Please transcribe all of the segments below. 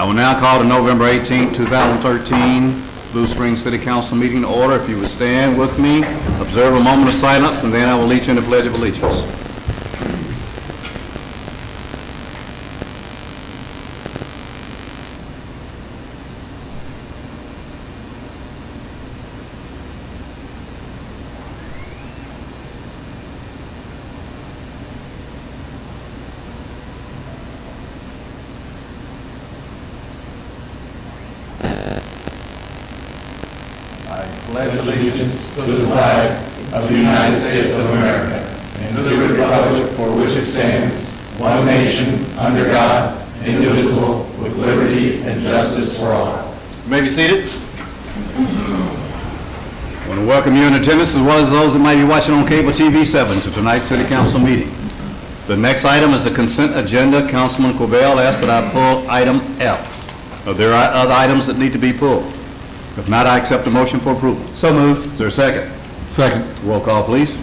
will now call the November 18, 2013 Blue Springs City Council meeting to order. If you would stand with me, observe a moment of silence, and then I will lead you in the Pledge of Allegiance. Pledge allegiance to the flag of the United States of America and to the republic for which it stands, one nation, under God, indivisible, with liberty and justice for all. You may be seated. I want to welcome you in attendance as well as those that might be watching on Cable TV 7 to tonight's City Council meeting. The next item is the consent agenda. Councilman Quayle asked that I pull item F. There are other items that need to be pulled. If not, I accept the motion for approval. So moved. Is there a second? Second. Roll call, please.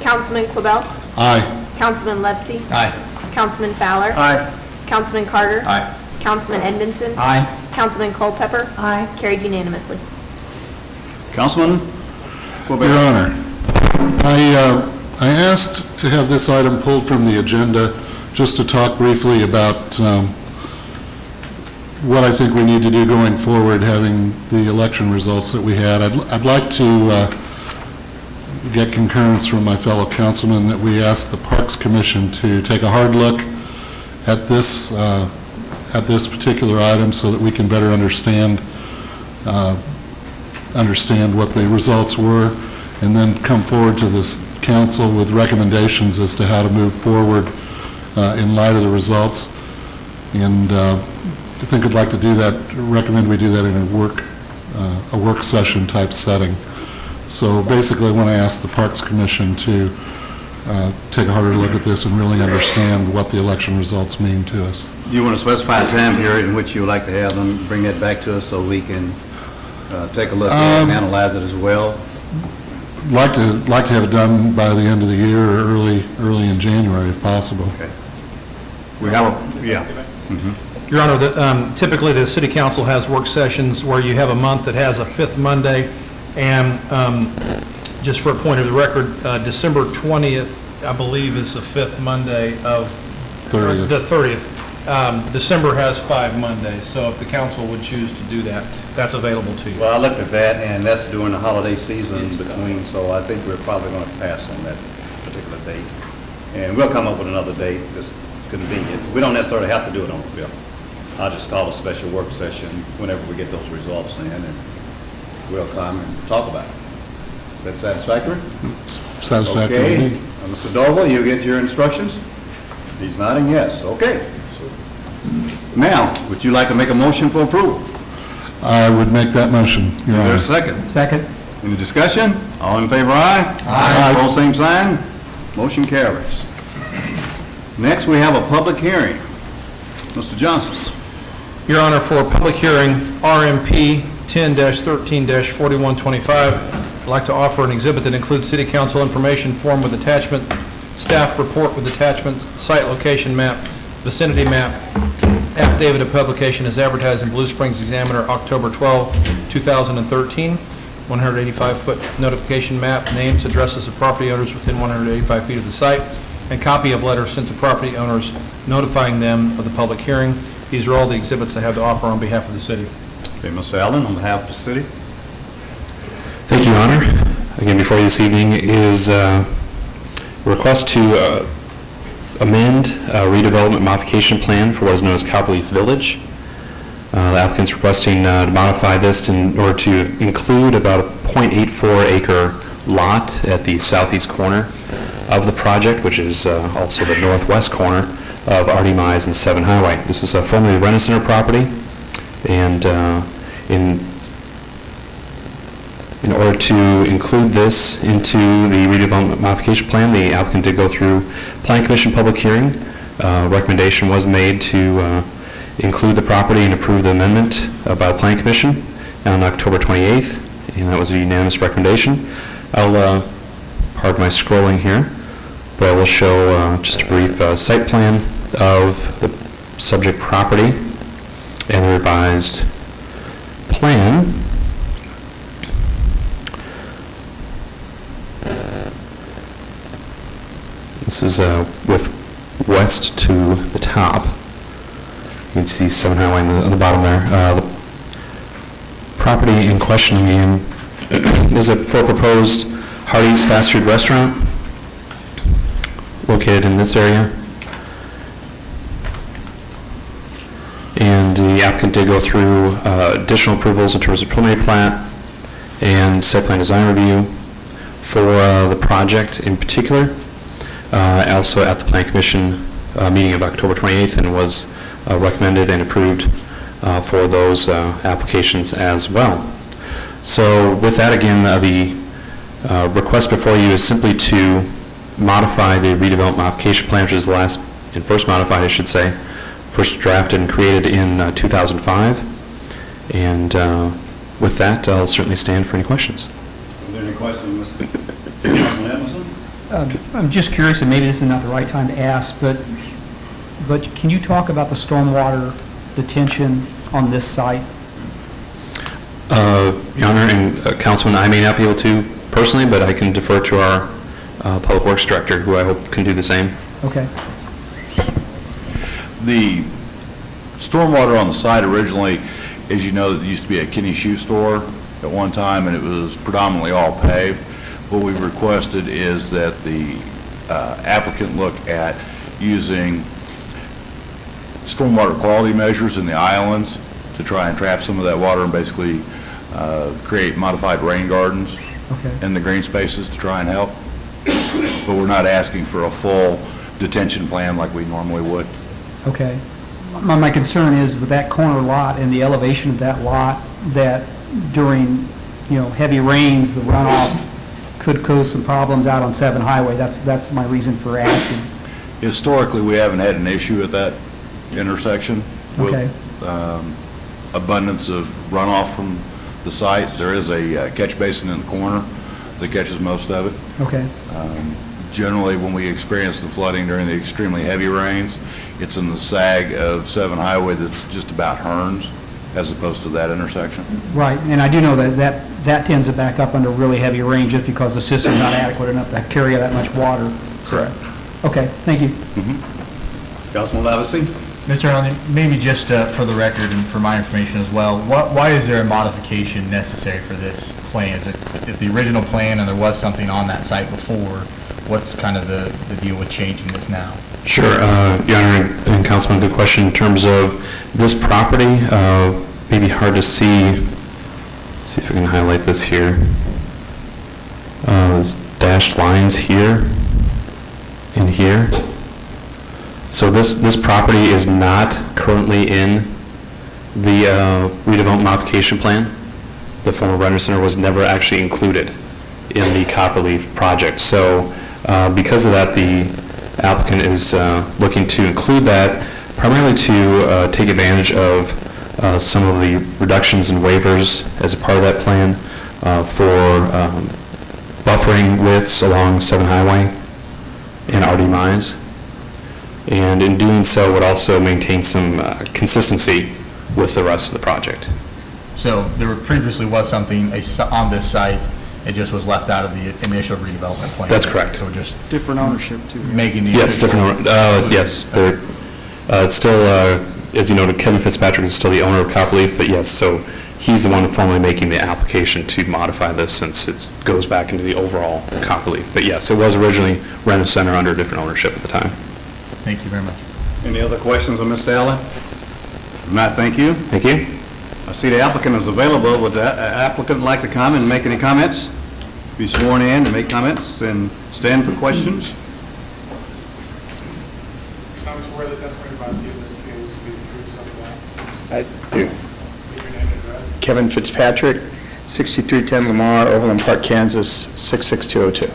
Councilman Quayle. Aye. Councilman Levesey. Aye. Councilman Fowler. Aye. Councilman Carter. Aye. Councilman Edmondson. Aye. Councilman Culpepper. Aye. Carried unanimously. Councilman Your Quayle. Honor, I asked to have this item pulled from the agenda just to talk briefly about what I think we need to do going forward, having the election results that we had. I'd like to get concurrence from my fellow councilmen that we ask the Parks Commission to take a hard look at this particular item so that we can better understand what the results were, and then come forward to this council with recommendations as to how to move forward in light of the results. And I think I'd like to do that, recommend we do that in a work session type setting. So basically, I want to ask the Parks Commission to take a harder look at this and really understand what the election results mean to us. You want to specify a time period in which you would like to have them bring that back to us so we can take a look at it and analyze it as well? Like to have it done by the end of the year or early in January if possible. Okay. We have a, yeah. Your Honor, typically the City Council has work sessions where you have a month that has a fifth Monday, and just for a point of the record, December 20th, I believe, is the fifth Monday of 30th. the 30th. December has 5 Mondays, so if the council would choose to do that, that's available to you. Well, I looked at that, and that's during the holiday season between, so I think we're probably going to pass on that particular date. And we'll come up with another date that's convenient. We don't necessarily have to do it on the 5th. I'll just call a special work session whenever we get those results in, and we'll come and talk about it. That satisfactory? Satisfactory Okay. to me. Mr. Doval, you get your instructions? He's nodding yes. Okay. Now, would you like to make a motion for approval? I would make that motion, Your Is there Honor. a second? Second. Any discussion? All in favor, aye? Aye. All same sign? Motion carries. Next, we have a public hearing. Mr. Johnson. Your Honor, for a public hearing, RMP 10-13-4125, I'd like to offer an exhibit that includes City Council information form with attachment, staff report with attachment, site location map, vicinity map, affidavit of publication is advertised in Blue Springs Examiner, October 12, 2013, 185-foot notification map, names, addresses of property owners within 185 feet of the site, and copy of letters sent to property owners notifying them of the public hearing. These are all the exhibits I have to offer on behalf of the city. Okay, Mr. Allen, on behalf of the city. Thank you, Your Honor. Again, before you this evening is a request to amend a redevelopment modification plan for what is known as Copperleaf Village. The applicant's requesting to modify this in order to include about a 0.84 acre lot at the southeast corner of the project, which is also the northwest corner of Artie Mize and 7 Highway. This is formerly the Rent-A-Center property, and in order to include this into the redevelopment modification plan, the applicant did go through Plan Commission public hearing. Recommendation was made to include the property and approve the amendment by the Plan Commission on October 28th, and that was a unanimous recommendation. I'll pardon my scrolling here, but I will show just a brief site plan of the subject property and the revised plan. This is with west to the top. You can see 7 Highway on the bottom there. The property in question again is for a proposed Hardee's fast food restaurant located in this area. And the applicant did go through additional approvals in terms of preliminary plat and site plan design review for the project in particular. Also at the Plan Commission meeting of October 28th, and was recommended and approved for those applications as well. So with that, again, the request before you is simply to modify the redevelopment modification plan, which is the last, and first modified, I should say, first drafted and created in 2005. And with that, I'll certainly stand for any questions. Are there any questions, Mr. Councilman Edmondson? I'm just curious, and maybe this is not the right time to ask, but can you talk about the stormwater detention on this site? Your Honor, and Councilman, I may not be able to personally, but I can defer to our Public Works Director, who I hope can do the same. Okay. The stormwater on the site originally, as you know, it used to be a Kenny Shoe store at one time, and it was predominantly all paved. What we've requested is that the applicant look at using stormwater quality measures in the islands to try and trap some of that water and basically create modified rain gardens Okay. in the green spaces to try and help. But we're not asking for a full detention plan like we normally would. Okay. My concern is with that corner lot and the elevation of that lot, that during, heavy rains, the runoff could cause some problems out on 7 Highway. That's my reason for asking. Historically, we haven't had an issue at that intersection Okay. with abundance of runoff from the site. There is a catch basin in the corner that catches most of it. Okay. Generally, when we experience the flooding during the extremely heavy rains, it's in the sag of 7 Highway that's just about Hearns, as opposed to that intersection. Right, and I do know that tends to back up under really heavy rain just because the system's not adequate enough to carry that much water. Correct. Okay, thank you. Councilman Lavalley? Mr. Allen, maybe just for the record and for my information as well, why is there a modification necessary for this plan? Is it, if the original plan and there was something on that site before, what's kind of the deal with changing this now? Sure, Your Honor and Councilman, good question. In terms of this property, maybe hard to see. See if we can highlight this here. There's dashed lines here and here. So this property is not currently in the redevelopment modification plan. The former Renner Center was never actually included in the Copperleaf project. So because of that, the applicant is looking to include that primarily to take advantage of some of the reductions and waivers as a part of that plan for buffering widths along 7 Highway and RD Mize. And in doing so, would also maintain some consistency with the rest of the project. So there previously was something on this site, it just was left out of the initial redevelopment plan? That's correct. So just Different ownership, too. making the... Yes, official- different, yes, they're still, as you noted, Kevin Fitzpatrick is still the owner of Copperleaf, but yes, so he's the one formally making the application to modify this since it goes back into the overall Copperleaf. But yes, it was originally Renner Center under different ownership at the time. Thank you very much. Any other questions of Mr. Allen? If not, thank you. Thank you. I see the applicant is available. Would the applicant like to come and make any comments? Be sworn in to make comments and stand for questions? Sounds swear the testimony about you in this case will be the truth, so that. I do. Give your name and address. Kevin Fitzpatrick, 6310 Lamar, Overland Park, Kansas, 66202.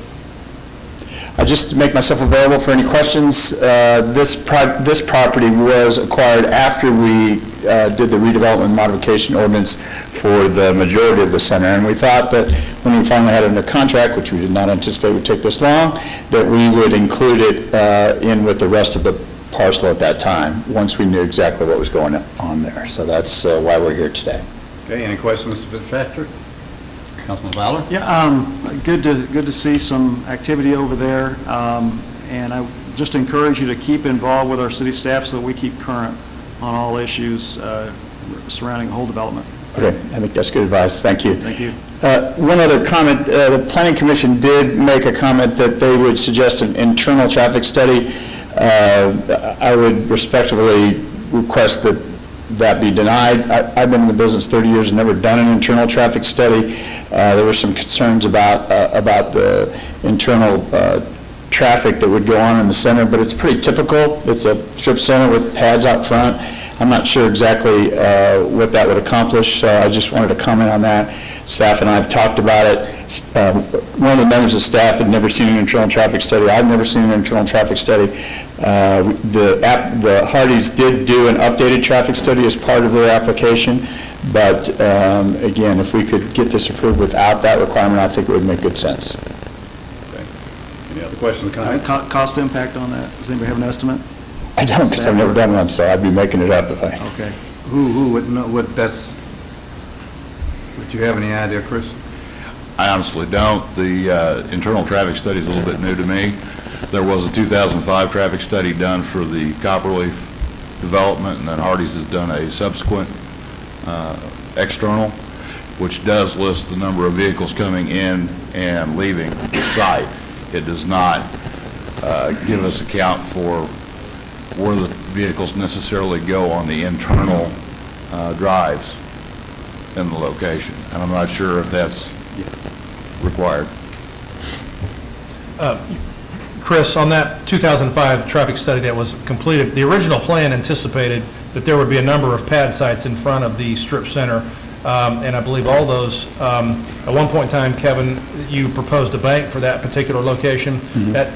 Just to make myself available for any questions, this property was acquired after we did the redevelopment modification ordinance for the majority of the center, and we thought that when we finally had it under contract, which we did not anticipate would take this long, that we would include it in with the rest of the parcel at that time, once we knew exactly what was going on there. So that's why we're here today. Okay, any questions, Mr. Fitzpatrick? Councilman Fowler? Yeah, good to see some activity over there, and I just encourage you to keep involved with our city staff so that we keep current on all issues surrounding the whole development. Okay, I think that's good advice. Thank you. Thank you. One other comment, the Planning Commission did make a comment that they would suggest an internal traffic study. I would respectfully request that that be denied. I've been in the business 30 years and never done an internal traffic study. There were some concerns about the internal traffic that would go on in the center, but it's pretty typical. It's a strip center with pads out front. I'm not sure exactly what that would accomplish, so I just wanted to comment on that. Staff and I have talked about it. One of the members of staff had never seen an internal traffic study. I've never seen an internal traffic study. The Hardys did do an updated traffic study as part of their application, but again, if we could get this approved without that requirement, I think it would make good sense. Okay. Any other questions, comments? Cost impact on that, does anybody have an estimate? I don't, because I've never done one, so I'd be making it up if I... Okay. Who would know what that's, would you have any idea, Chris? I honestly don't. The internal traffic study is a little bit new to me. There was a 2005 traffic study done for the Copperleaf development, and then Hardee's has done a subsequent external, which does list the number of vehicles coming in and leaving the site. It does not give us a count for where the vehicles necessarily go on the internal drives in the location. And I'm not sure if that's required. Chris, on that 2005 traffic study that was completed, the original plan anticipated that there would be a number of pad sites in front of the strip center, and I believe all those, at one point in time, Kevin, you proposed a bank for that particular location. That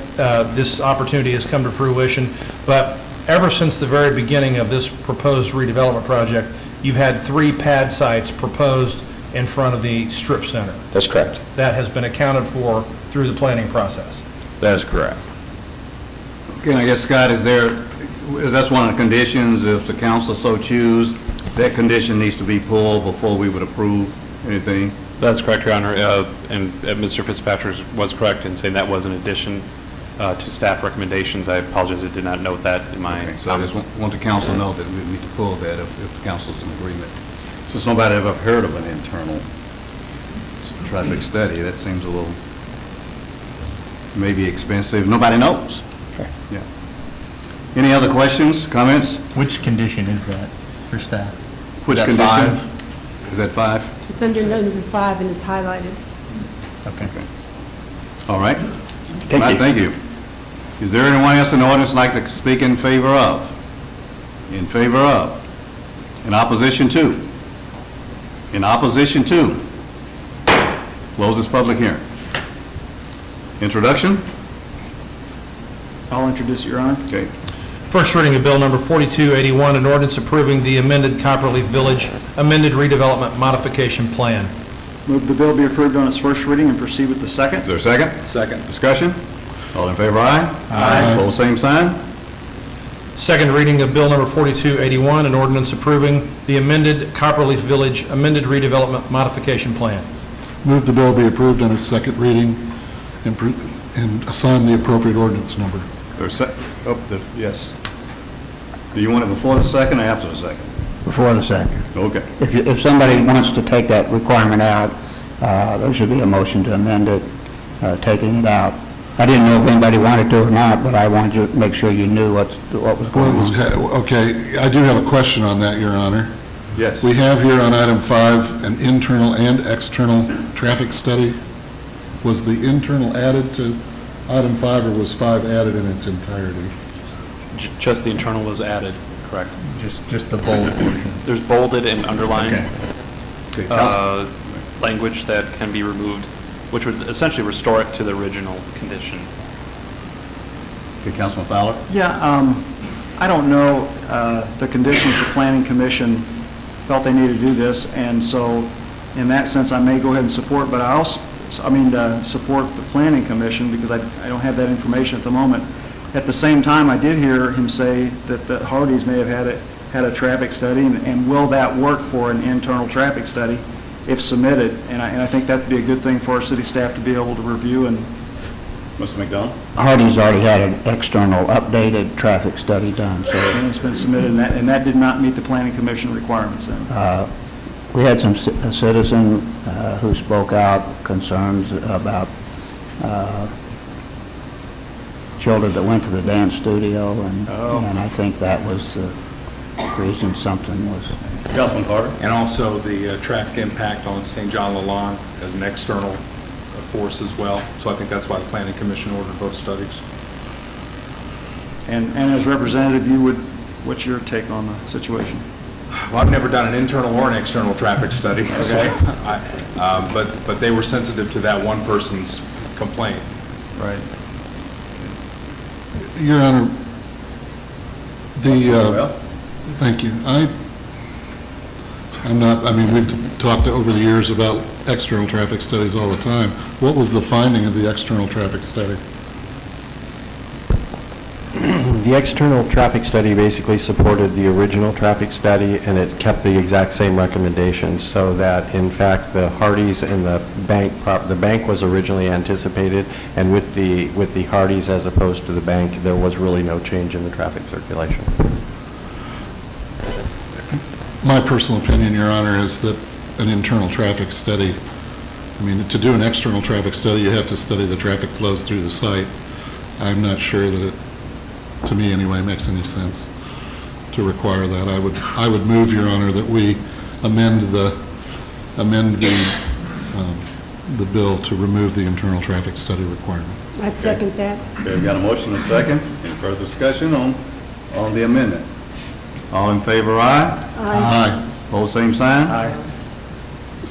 this opportunity has come to fruition, but ever since the very beginning of this proposed redevelopment project, you've had 3 pad sites proposed in front of the strip center. That's correct. That has been accounted for through the planning process. That is correct. Okay, and I guess, Scott, that's one of the conditions, if the council so choose, that condition needs to be pulled before we would approve anything? That's correct, Your Honor, and Mr. Fitzpatrick was correct in saying that was an addition to staff recommendations. I apologize, I did not note that in my Okay, so I comments. just want the council to know that we need to pull that if the council's in agreement. Since nobody ever heard of an internal traffic study, that seems a little, maybe expensive. Nobody knows. Okay. Yeah. Any other questions, comments? Which condition is that for staff? Which Is that condition? 5? Is that 5? It's under number 5 and it's highlighted. Okay. All right. Thank you. Thank you. Is there anyone else in the audience like to speak in favor of? In favor of? In opposition to? In opposition to? Close this public hearing. Introduction? I'll introduce it, Your Honor. Okay. First reading of Bill Number 4281, an ordinance approving the amended Copperleaf Village amended redevelopment modification plan. Move the bill be approved on its first reading and proceed with the second. Is there a second? Second. Discussion? All in favor, aye? Aye. Pose same sign. Second reading of Bill Number 4281, an ordinance approving the amended Copperleaf Village amended redevelopment modification plan. Move the bill be approved on its second reading and assign the appropriate ordinance number. Yes. Do you want it before the second or after the second? Before the second. Okay. If somebody wants to take that requirement out, there should be a motion to amend it, taking it out. I didn't know if anybody wanted to or not, but I wanted to make sure you knew what was going on. Okay, I do have a question on that, Your Honor. Yes. We have here on item 5 an internal and external traffic study. Was the internal added to item 5, or was 5 added in its entirety? Just the internal was added, correct. Just the bold portion. There's bolded and underlined Okay, Council- language that can be removed, which would essentially restore it to the original condition. Okay, Councilman Fowler? Yeah, I don't know the conditions the Planning Commission felt they needed to do this, and so in that sense, I may go ahead and support, but I also, support the Planning Commission because I don't have that information at the moment. At the same time, I did hear him say that the Hardys may have had a traffic study, and will that work for an internal traffic study if submitted? And I think that'd be a good thing for our city staff to be able to review. And Mr. McDonald? Hardee's already had an external updated traffic study done, so it's been submitted, and that did not meet the planning commission requirements then. we had a citizen who spoke out concerns about children that went to the dance studio, and I think that was the reason something was... Councilman Carter? And also the traffic impact on St. John Lalonde as an external force as well. So I think that's why the Planning Commission ordered both studies. And as representative, what's your take on the situation? Well, I've never done an internal or an external traffic study, okay? But they were sensitive to that one person's complaint. Right. Your Honor, Well, thank you. I'm not, I mean, we've talked over the years about external traffic studies all the time. What was the finding of the external traffic study? The external traffic study basically supported the original traffic study, and it kept the exact same recommendations, so that, in fact, the Hardee's and the bank was originally anticipated, and with the Hardee's as opposed to the bank, there was really no change in the traffic circulation. My personal opinion, Your Honor, is that an internal traffic study, I mean, to do an external traffic study, you have to study the traffic flows through the site. I'm not sure that it, to me anyway, makes any sense to require that. I would move, Your Honor, that we amend the bill to remove the internal traffic study requirement. I'd second that. Okay, we got a motion and a second. Any further discussion on the amendment? All in favor, aye? Aye. Opposed, same sign? Aye.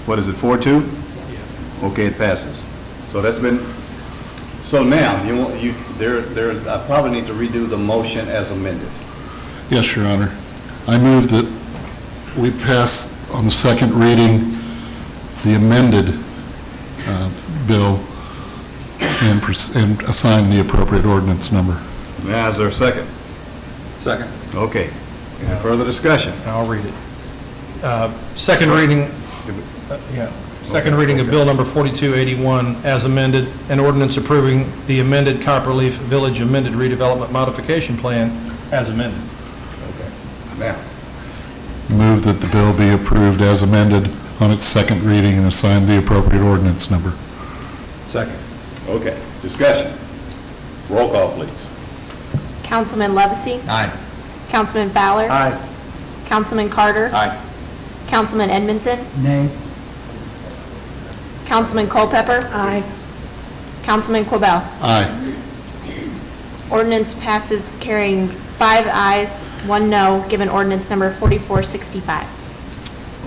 What is it, 4-2? Okay, it passes. So that's been, so now, I probably need to redo the motion as amended. Yes, Your Honor. I move that we pass on the second reading the amended bill and assign the appropriate ordinance number. Now, is there a second? Second. Okay. Any further discussion? I'll read it. Second reading, Second reading of Bill Number 4281 as amended, an ordinance approving the amended Copperleaf Village Amended Redevelopment Modification Plan as amended. Okay. Now, Move that the bill be approved as amended on its second reading and assign the appropriate ordinance number. Second. okay, discussion. Roll call, please. Councilman Levesey? Aye. Councilman Fowler? Aye. Councilman Carter? Aye. Councilman Edmondson? Nay. Councilman Culpepper? Aye. Councilman Quabell? Aye. Ordinance passes carrying 5 ayes, 1 no, given ordinance number 4465.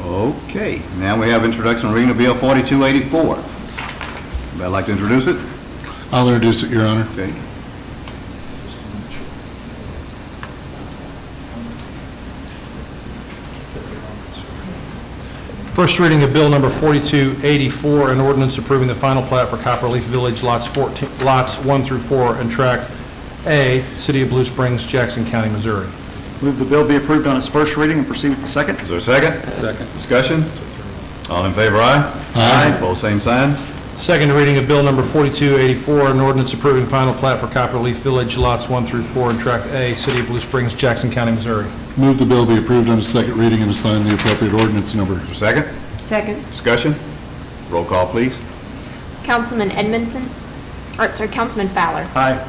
Okay, now we have introduction and reading of Bill 4284. Would I like to introduce it? I'll introduce it, Your Honor. Okay. First reading of Bill Number 4284, an ordinance approving the final plat for Copperleaf Village, lots 1 through 4, and Tract A, City of Blue Springs, Jackson County, Missouri. Move the bill be approved on its first reading and proceed with the second. Is there a second? Second. Discussion? All in favor, aye? Aye. Opposed, same sign? Second reading of Bill Number 4284, an ordinance approving final plat for Copperleaf Village, lots 1 through 4, and Tract A, City of Blue Springs, Jackson County, Missouri. Move the bill be approved on its second reading and assign the appropriate ordinance number. Is there a second? Second. Discussion? Roll call, please. Councilman Edmondson? Councilman Fowler? Aye.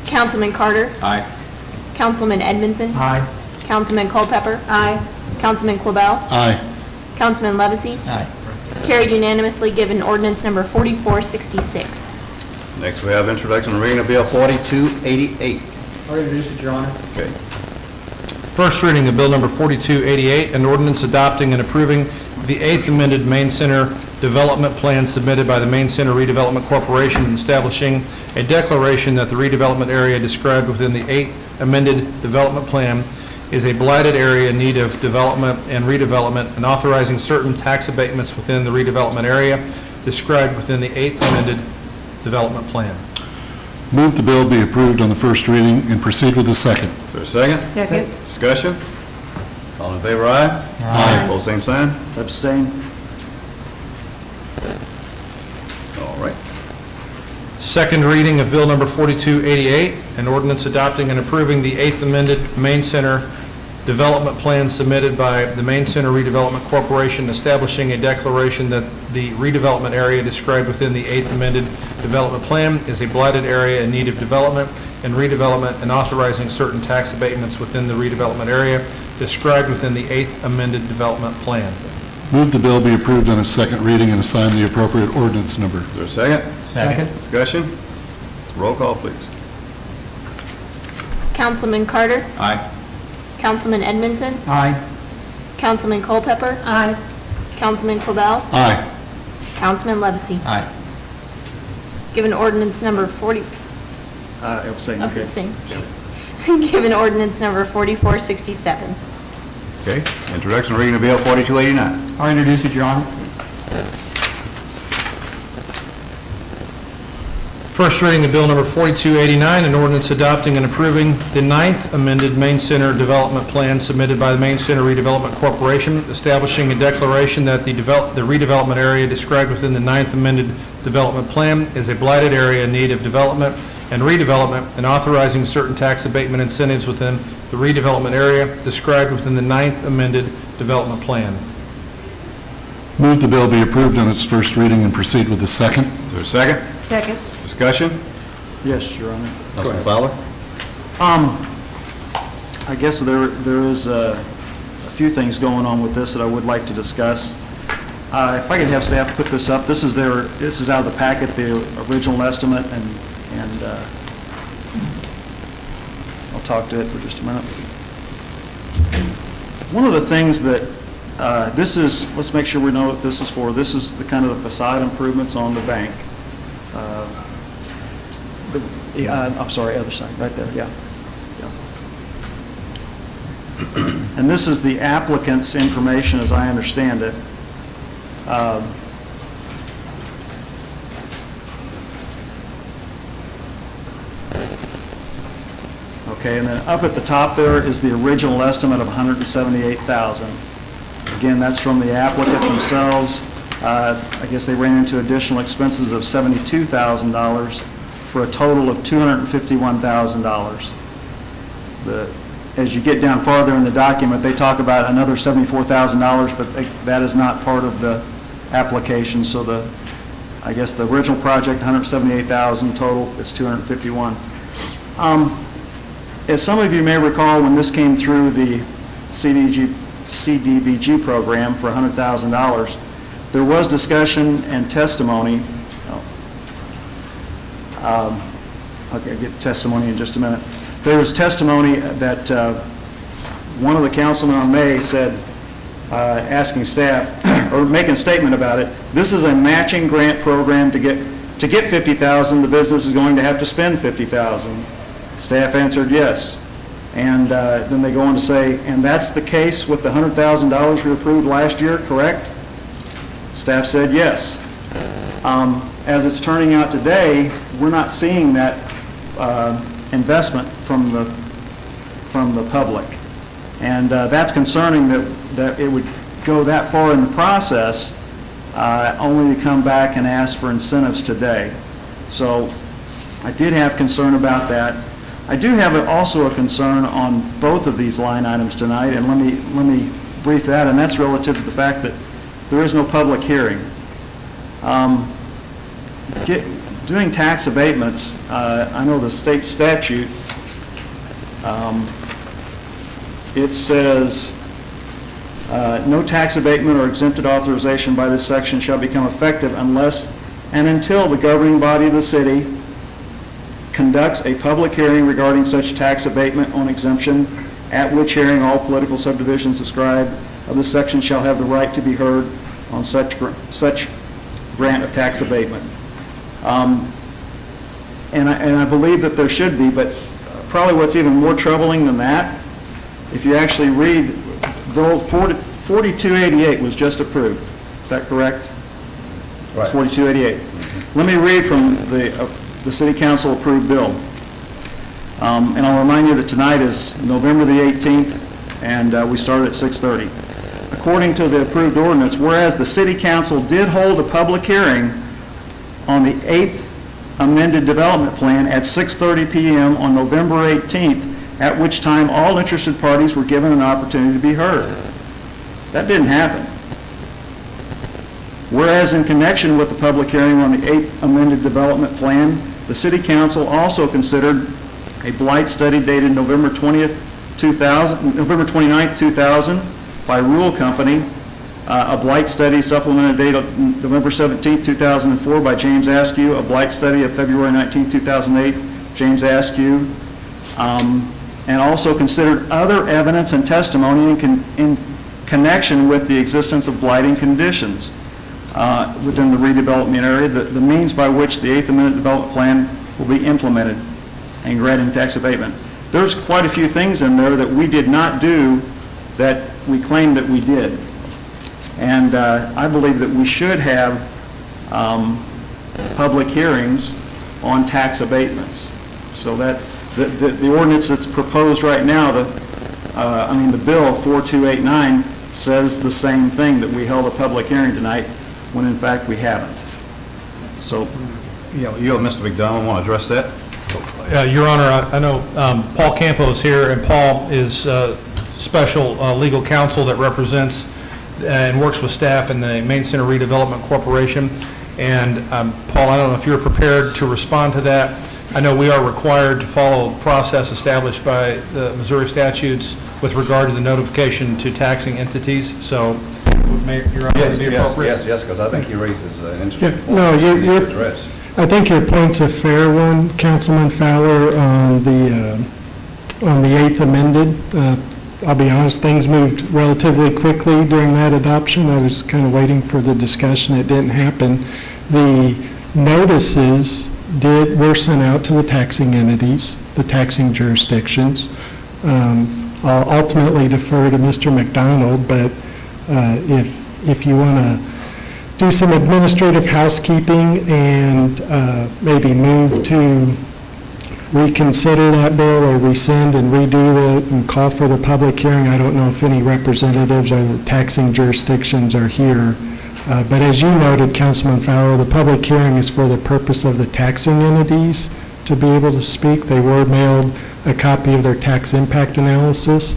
Councilman Carter? Aye. Councilman Edmondson? Aye. Councilman Culpepper? Aye. Councilman Quabell? Aye. Councilman Levesey? Aye. Carried unanimously, given ordinance number 4466. Next, we have introduction and reading of Bill 4288. I'll introduce it, Your Honor. Okay. First reading of Bill Number 4288, an ordinance adopting and approving the 8th amended Main Center Development Plan submitted by the Main Center Redevelopment Corporation, and establishing a declaration that the redevelopment area described within the 8th amended development plan is a blighted area in need of development and redevelopment, and authorizing certain tax abatements within the redevelopment area described within the 8th amended development plan. Move the bill be approved on the first reading and proceed with the second. Is there a second? Second. Discussion? All in favor, aye? Aye. Pose same sign. Abstain? All right. Second reading of Bill Number 4288, an ordinance adopting and approving the 8th amended Main Center Development Plan submitted by the Main Center Redevelopment Corporation, establishing a declaration that the redevelopment area described within the 8th amended development plan is a blighted area in need of development and redevelopment, and authorizing certain tax abatements within the redevelopment area described within the 8th amended development plan. Move the bill be approved on its second reading and assign the appropriate ordinance number. Is there a second? Second. Discussion? Roll call, please. Councilman Carter? Aye. Councilman Edmondson? Aye. Councilman Culpepper? Aye. Councilman Quabell? Aye. Councilman Levesey? Aye. Given ordinance number 40, Abstain. oh, Okay. abstain. Given ordinance number 4467. Okay, introduction reading of Bill 4289. I'll introduce it, Your Honor. First reading of Bill Number 4289, an ordinance adopting and approving the 9th amended Main Center Development Plan submitted by the Main Center Redevelopment Corporation, establishing a declaration that the redevelopment area described within the 9th amended development plan is a blighted area in need of development and redevelopment, and authorizing certain tax abatement incentives within the redevelopment area described within the 9th amended development plan. Move the bill be approved on its first reading and proceed with the second. Is there a second? Second. Discussion? Yes, Your Honor. Councilman Fowler? I guess there is a few things going on with this that I would like to discuss. If I could have staff put this up, this is out of the packet, the original estimate, and I'll talk to it for just a minute. One of the things that this is, let's make sure we know what this is for. This is the kind of the facade improvements on the bank. I'm sorry, other side, right there, yeah. And this is the applicant's information as I understand it. Okay, and then up at the top there is the original estimate of $178,000. Again, that's from the applicant themselves. I guess they ran into additional expenses of $72,000 for a total of $251,000. As you get down farther in the document, they talk about another $74,000, but that is not part of the application. So I guess the original project, $178,000 total, is $251,000. As some of you may recall, when this came through the CDBG program for $100,000, there was discussion and testimony. Okay, I'll get testimony in just a minute. There was testimony that one of the councilmen on May said, asking staff, or making a statement about it, this is a matching grant program to get $50,000, the business is going to have to spend $50,000. Staff answered yes. And then they go on to say, and that's the case with the $100,000 we approved last year, correct? Staff said yes. As it's turning out today, we're not seeing that investment from the public. And that's concerning that it would go that far in the process, only to come back and ask for incentives today. So I did have concern about that. I do have also a concern on both of these line items tonight, and let me brief that, and that's relative to the fact that there is no public hearing. Doing tax abatements, I know the state statute, it says, no tax abatement or exempted authorization by this section shall become effective unless and until the governing body of the city conducts a public hearing regarding such tax abatement on exemption, at which hearing all political subdivisions described of this section shall have the right to be heard on such grant of tax abatement. And I believe that there should be, but probably what's even more troubling than that, if you actually read, the old 4288 was just approved. Is that correct? Right. 4288. Let me read from the the city council approved bill. And I'll remind you that tonight is November the 18th, and we started at 6:30. According to the approved ordinance, whereas the city council did hold a public hearing on the 8th amended development plan at 6:30 PM on November 18th, at which time all interested parties were given an opportunity to be heard. That didn't happen. Whereas in connection with the public hearing on the 8th amended development plan, the city council also considered a blight study dated November 29th, 2000, by Rule Company, a blight study supplemented dated November 17th, 2004 by James Askew, a blight study of February 19th, 2008, James Askew, and also considered other evidence and testimony in connection with the existence of blighting conditions within the redevelopment area, the means by which the 8th Amendment Development Plan will be implemented and granting tax abatement. There's quite a few things in there that we did not do that we claim that we did. And I believe that we should have public hearings on tax abatements. So that the ordinance that's proposed right now, the bill 4289 says the same thing, that we held a public hearing tonight, when in fact we haven't. So, You, Mr. McDonald, want to address that? Your Honor, I know Paul Campo is here, and Paul is special legal counsel that represents and works with staff in the Main Center Redevelopment Corporation. And Paul, I don't know if you're prepared to respond to that. I know we are required to follow a process established by the Missouri statutes with regard to the notification to taxing entities. So, Your Honor, would it be appropriate? Yes, because I think he raises an interesting point. No, we need to address. I think your point's a fair one, Councilman Fowler, on the 8th amended. I'll be honest, things moved relatively quickly during that adoption. I was kind of waiting for the discussion. It didn't happen. The notices were sent out to the taxing entities, the taxing jurisdictions. I'll ultimately defer to Mr. McDonald, but if you want to do some administrative housekeeping and maybe move to reconsider that bill or rescind and redo it and call for the public hearing. I don't know if any representatives or the taxing jurisdictions are here. But as you noted, Councilman Fowler, the public hearing is for the purpose of the taxing entities to be able to speak. They were mailed a copy of their tax impact analysis.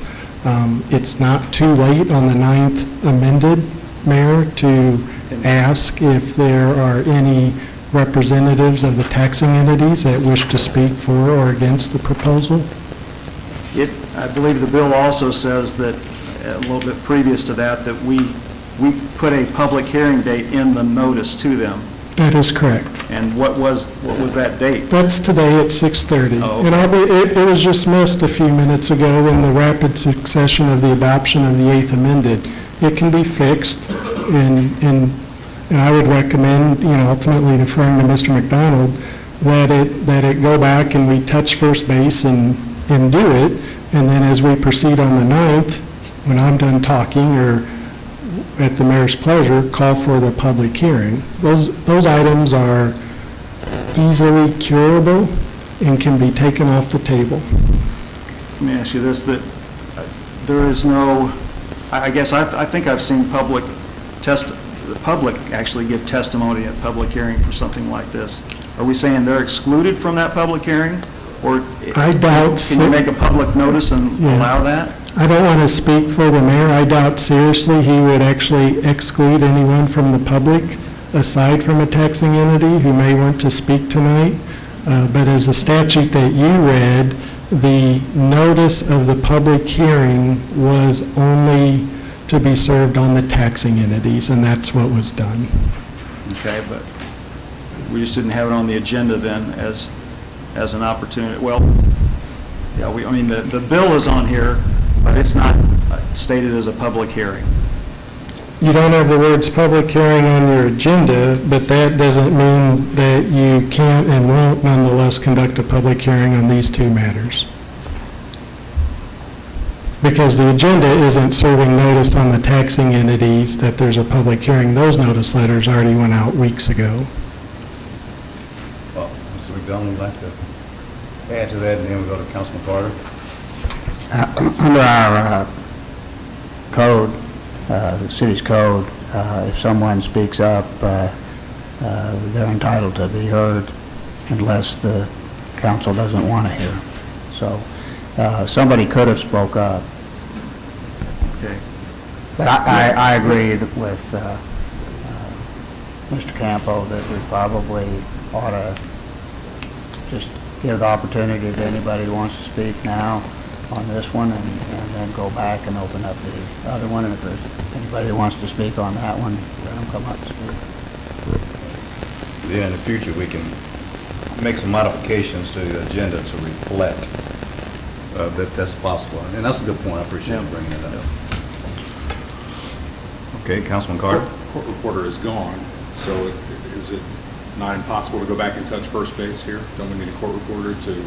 It's not too late on the 9th amended, Mayor, to ask if there are any representatives of the taxing entities that wish to speak for or against the proposal. I believe the bill also says that, a little bit previous to that, that we put a public hearing date in the notice to them. That is correct. And what was that date? That's today at 6:30. Oh, okay. And it was just missed a few minutes ago in the rapid succession of the adoption of the 8th amended. It can be fixed, and I would recommend, ultimately deferring to Mr. McDonald, that it go back and we touch first base and do it, and then as we proceed on the 9th, when I'm done talking, or at the mayor's pleasure, call for the public hearing. Those items are easily curable and can be taken off the table. Let me ask you this, that there is no, I guess I think I've seen the public actually give testimony at public hearing for something like this. Are we saying they're excluded from that public hearing? Or I doubt. Can you make a public notice and allow that? I don't want to speak for the mayor. I doubt seriously he would actually exclude anyone from the public aside from a taxing entity who may want to speak tonight. But as a statute that you read, the notice of the public hearing was only to be served on the taxing entities, and that's what was done. Okay, but we just didn't have it on the agenda then as an opportunity. Well, yeah, the bill is on here, but it's not stated as a public hearing. You don't have the words public hearing on your agenda, but that doesn't mean that you can't and won't nonetheless conduct a public hearing on these two matters. Because the agenda isn't serving notice on the taxing entities that there's a public hearing. Those notice letters already went out weeks ago. Well, Mr. McDonald, you'd like to add to that, and then we go to Councilman Carter? Under our code, the city's code, if someone speaks up, they're entitled to be heard unless the council doesn't want to hear. So somebody could have spoke up. Okay. But I agree with Mr. Campo that we probably ought to just give the opportunity to anybody who wants to speak now on this one, and then go back and open up the other one. And if there's anybody who wants to speak on that one, let them come up and speak. Then in the future, we can make some modifications to the agenda to reflect that that's possible. And that's a good point. I appreciate you bringing that up. Okay, Councilman Carter? Court reporter is gone, so is it not impossible to go back and touch first base here? Don't we need a court reporter to?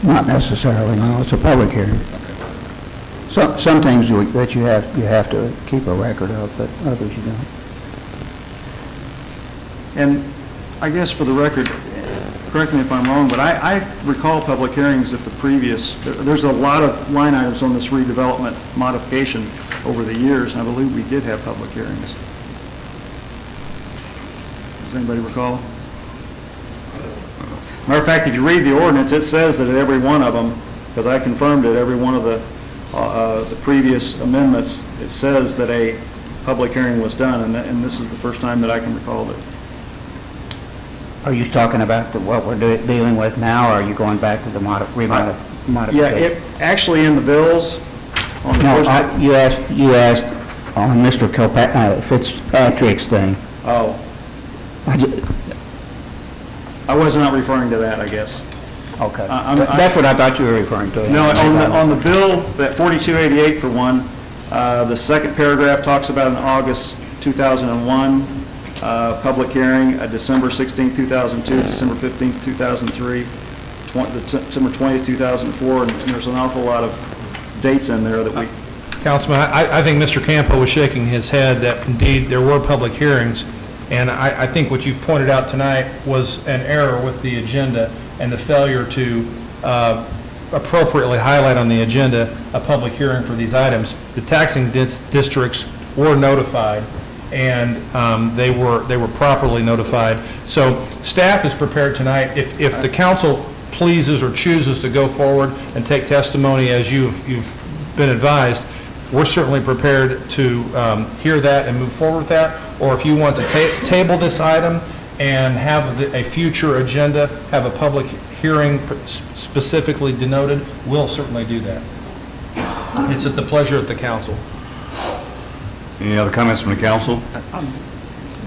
Not necessarily, no. It's a public hearing. Some things that you have to keep a record of, but others you don't. And I guess for the record, correct me if I'm wrong, but I recall public hearings at the previous, there's a lot of line items on this redevelopment modification over the years, and I believe we did have public hearings. Does anybody recall? Matter of fact, if you read the ordinance, it says that at every one of them, because I confirmed it, every one of the previous amendments, it says that a public hearing was done, and this is the first time that I can recall it. Are you talking about what we're dealing with now, or are you going back to the modification? Yeah, actually in the bills, on the No, first... you asked on Mr. Fitzpatrick's thing. Oh. I was not referring to that, I guess. Okay. That's what I thought you were referring to. No, on the bill, that 4288 for one, the second paragraph talks about an August 2001 public hearing, December 16, 2002, December 15, 2003, September 20, 2004, and there's an awful lot of dates in there that we... Councilman, I think Mr. Campo was shaking his head that indeed there were public hearings, and I think what you've pointed out tonight was an error with the agenda and the failure to appropriately highlight on the agenda a public hearing for these items. The taxing districts were notified, and they were properly notified. So staff is prepared tonight. If the council pleases or chooses to go forward and take testimony as you've been advised, we're certainly prepared to hear that and move forward with that. Or if you want to table this item and have a future agenda, have a public hearing specifically denoted, we'll certainly do that. It's at the pleasure of the council. Any other comments from the council?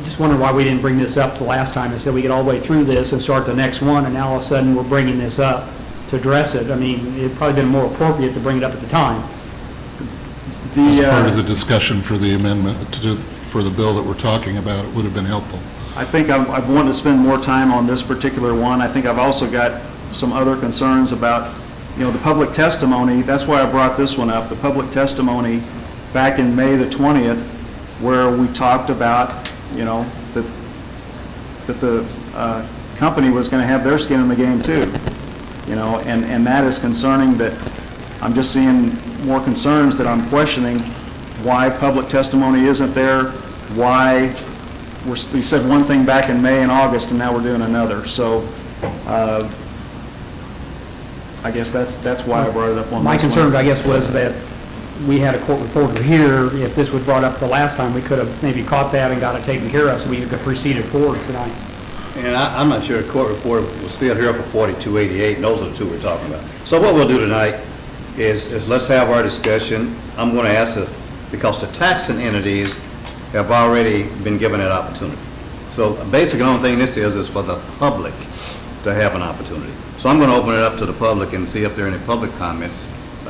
Just wondering why we didn't bring this up the last time. Instead, we get all the way through this and start the next one, and now all of a sudden we're bringing this up to address it. I mean, it'd probably been more appropriate to bring it up at the time. As part of the discussion for the amendment, for the bill that we're talking about, it would have been helpful. I think I've wanted to spend more time on this particular one. I think I've also got some other concerns about, the public testimony. That's why I brought this one up. The public testimony back in May the 20th, where we talked about, that the company was going to have their skin in the game too. And that is concerning. That I'm just seeing more concerns that I'm questioning why public testimony isn't there, why we said one thing back in May and August, and now we're doing another. So I guess that's why I brought it up on this one. My concern, I guess, was that we had a court reporter here. If this was brought up the last time, we could have maybe caught that and got it taken care of, so we could have proceeded forward tonight. And I'm not sure the court reporter was still here for 4288, and those are the two we're talking about. So what we'll do tonight is let's have our discussion. I'm going to ask because the taxing entities have already been given that opportunity. So basically, the only thing this is for the public to have an opportunity. So I'm going to open it up to the public and see if there are any public comments,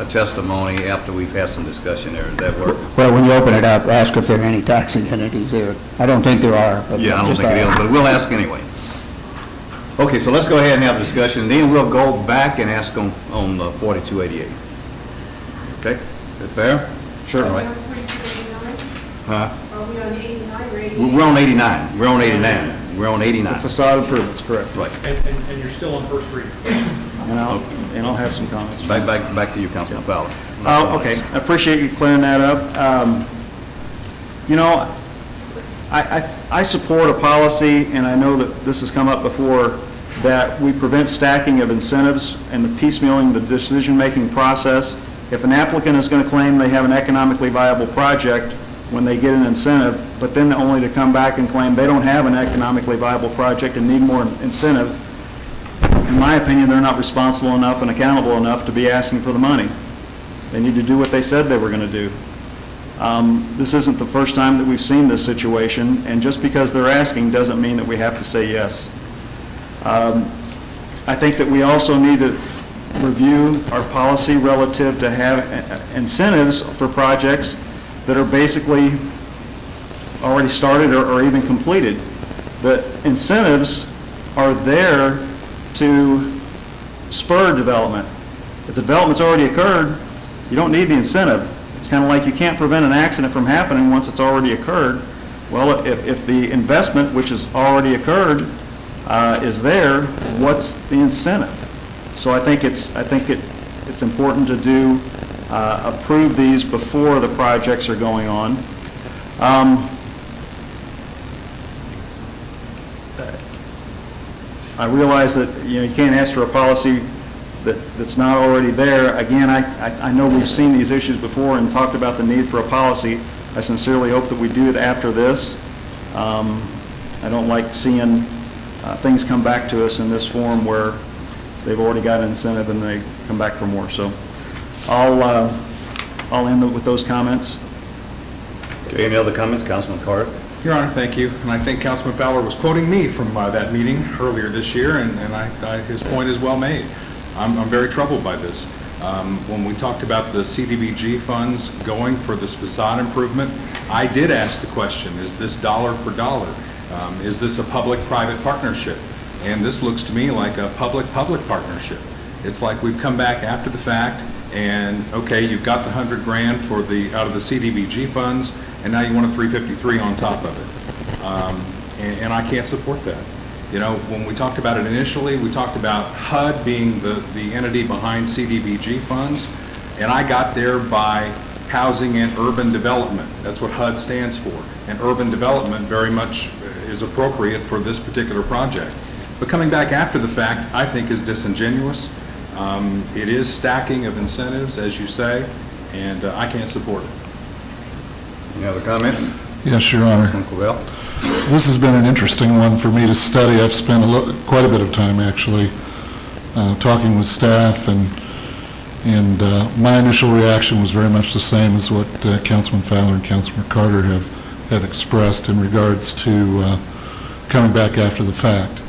testimony after we've had some discussion there. Does that work? Well, when you open it up, ask if there are any taxing entities there. I don't think there are. But yeah, I don't think it is, but we'll ask anyway. Okay, so let's go ahead and have a discussion, and then we'll go back and ask on 4288. Okay, is that fair? Sure. All right. Are we on 89? Huh? Are we on 89 or 88? We're on 89. We're on 89. We're on 89. The facade improvements, correct. Right. And you're still on first reading. And I'll have some comments. Back to you, Councilman Fowler. Oh, okay. I appreciate you clearing that up. You know, I support a policy, and I know that this has come up before, that we prevent stacking of incentives and the piecemealing of the decision-making process. If an applicant is going to claim they have an economically viable project when they get an incentive, but then only to come back and claim they don't have an economically viable project and need more incentive, in my opinion, they're not responsible enough and accountable enough to be asking for the money. They need to do what they said they were going to do. This isn't the first time that we've seen this situation, and just because they're asking doesn't mean that we have to say yes. I think that we also need to review our policy relative to have incentives for projects that are basically already started or even completed. The incentives are there to spur development. If the development's already occurred, you don't need the incentive. It's kind of like you can't prevent an accident from happening once it's already occurred. Well, if the investment, which has already occurred, is there, what's the incentive? So I think it's important to approve these before the projects are going on. I realize that you can't ask for a policy that's not already there. Again, I know we've seen these issues before and talked about the need for a policy. I sincerely hope that we do it after this. I don't like seeing things come back to us in this form where they've already got an incentive and they come back for more. So I'll end with those comments. Okay, any other comments? Councilman Carter? Your Honor, thank you. And I think Councilman Fowler was quoting me from that meeting earlier this year, and his point is well made. I'm very troubled by this. When we talked about the CDBG funds going for this facade improvement, I did ask the question, is this dollar for dollar? Is this a public-private partnership? And this looks to me like a public-public partnership. It's like we've come back after the fact, and okay, you've got the $100 grand out of the CDBG funds, and now you want a 353 on top of it. And I can't support that. You know, when we talked about it initially, we talked about HUD being the entity behind CDBG funds, and I got there by housing and urban development. That's what HUD stands for. And urban development very much is appropriate for this particular project. But coming back after the fact, I think is disingenuous. It is stacking of incentives, as you say, and I can't support it. Any other comments? Yes, Your Honor. Councilman Covell? This has been an interesting one for me to study. I've spent quite a bit of time, actually, talking with staff, and my initial reaction was very much the same as what Councilman Fowler and Councilman Carter have expressed in regards to coming back after the fact.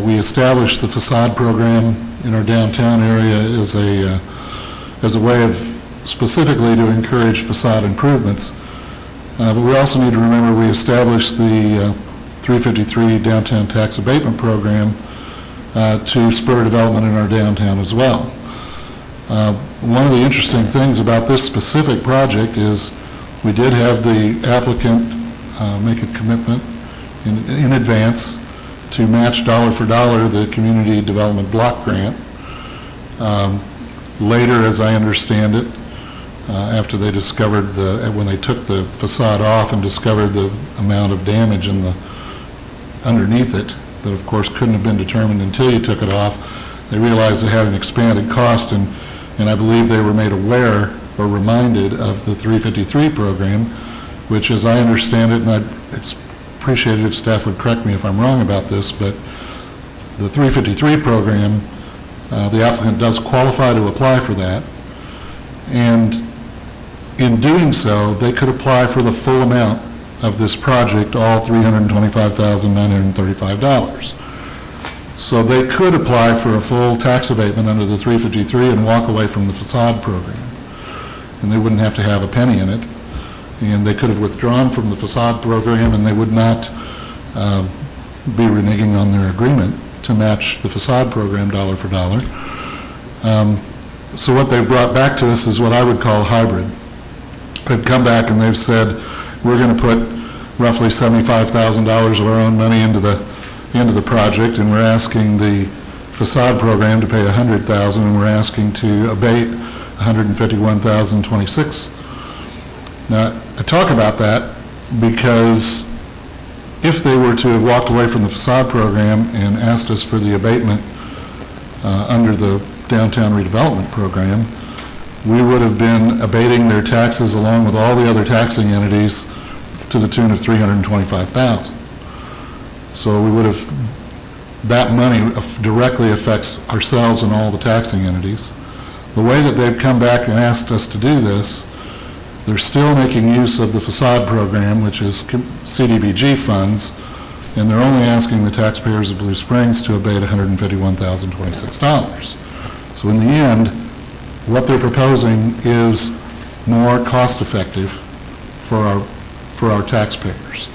We established the facade program in our downtown area as a way of specifically to encourage facade improvements. But we also need to remember we established the 353 Downtown Tax Abatement Program to spur development in our downtown as well. One of the interesting things about this specific project is we did have the applicant make a commitment in advance to match dollar for dollar the Community Development Block Grant. Later, as I understand it, after they discovered when they took the facade off and discovered the amount of damage underneath it, that of course couldn't have been determined until you took it off, they realized they had an expanded cost, and I believe they were made aware or reminded of the 353 program, which, as I understand it, and I'd appreciate it if staff would correct me if I'm wrong about this, but the 353 program, the applicant does qualify to apply for that, and in doing so, they could apply for the full amount of this project, all $325,935. So they could apply for a full tax abatement under the 353 and walk away from the facade program, and they wouldn't have to have a penny in it. And they could have withdrawn from the facade program, and they would not be reneging on their agreement to match the facade program dollar for dollar. So what they've brought back to us is what I would call hybrid. They've come back and they've said, we're going to put roughly $75,000 of our own money into the project, and we're asking the facade program to pay $100,000, and we're asking to abate $151,026. Now, I talk about that because if they were to have walked away from the facade program and asked us for the abatement under the downtown redevelopment program, we would have been abating their taxes along with all the other taxing entities to the tune of $325,000. So we would have, that money directly affects ourselves and all the taxing entities. The way that they've come back and asked us to do this, they're still making use of the facade program, which is CDBG funds, and they're only asking the taxpayers of Blue Springs to abate $151,026. So in the end, what they're proposing is more cost-effective for our taxpayers.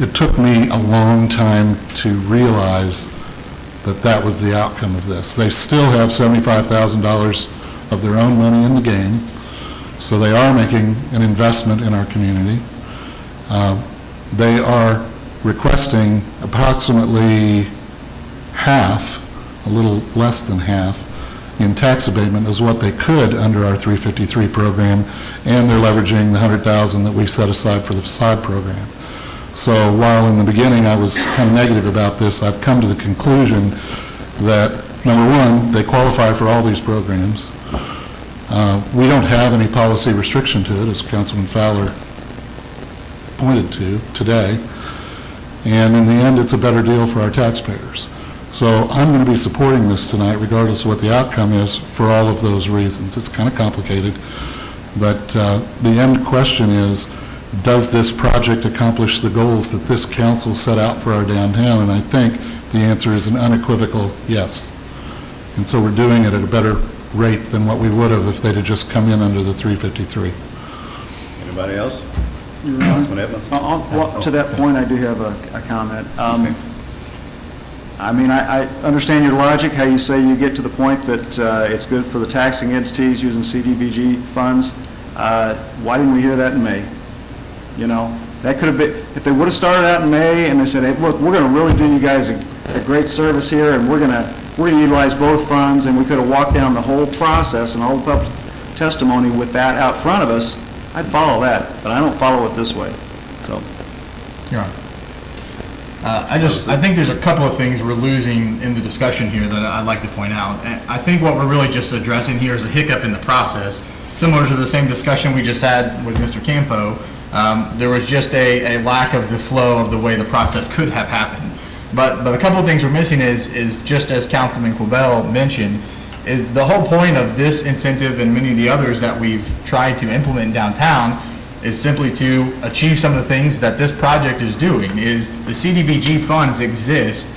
It took me a long time to realize that that was the outcome of this. They still have $75,000 of their own money in the game, so they are making an investment in our community. They are requesting approximately half, a little less than half, in tax abatement is what they could under our 353 program, and they're leveraging the $100,000 that we set aside for the facade program. So while in the beginning I was kind of negative about this, I've come to the conclusion that, number one, they qualify for all these programs. We don't have any policy restriction to it, as Councilman Fowler pointed to today, and in the end, it's a better deal for our taxpayers. So I'm going to be supporting this tonight, regardless of what the outcome is, for all of those reasons. It's kind of complicated, but the end question is, does this project accomplish the goals that this council set out for our downtown? And I think the answer is an unequivocal yes. And so we're doing it at a better rate than what we would have if they'd have just come in under the 353. Anybody else? Your Councilman Evans? Well, to that point, I do have a comment. I mean, I understand your logic, how you say you get to the point that it's good for the taxing entities using CDBG funds. Why didn't we hear that in May? You know, that could have been, if they would have started out in May and they said, hey, look, we're going to really do you guys a great service here, and we're going to utilize both funds, and we could have walked down the whole process and all the public testimony with that out front of us, I'd follow that, but I don't follow it this way, so. Your Honor. I think there's a couple of things we're losing in the discussion here that I'd like to point out. And I think what we're really just addressing here is a hiccup in the process, similar to the same discussion we just had with Mr. Campo. There was just a lack of the flow of the way the process could have happened. But a couple of things we're missing is just as Councilman Quibell mentioned, is the whole point of this incentive and many of the others that we've tried to implement in downtown is simply to achieve some of the things that this project is doing. Is the CDBG funds exist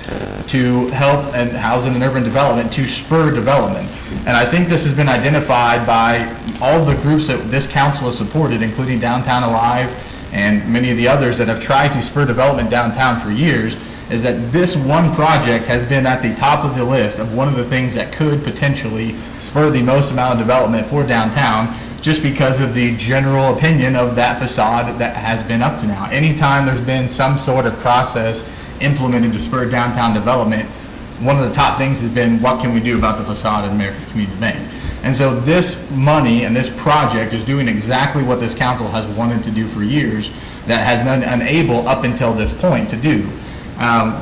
to help and housing and urban development, to spur development. And I think this has been identified by all the groups that this council has supported, including Downtown Alive and many of the others that have tried to spur development downtown for years, is that this one project has been at the top of the list of one of the things that could potentially spur the most amount of development for downtown, just because of the general opinion of that facade that has been up to now. Anytime there's been some sort of process implemented to spur downtown development, one of the top things has been, what can we do about the facade of America's Community Bank? And so this money and this project is doing exactly what this council has wanted to do for years, that has been unable up until this point to do.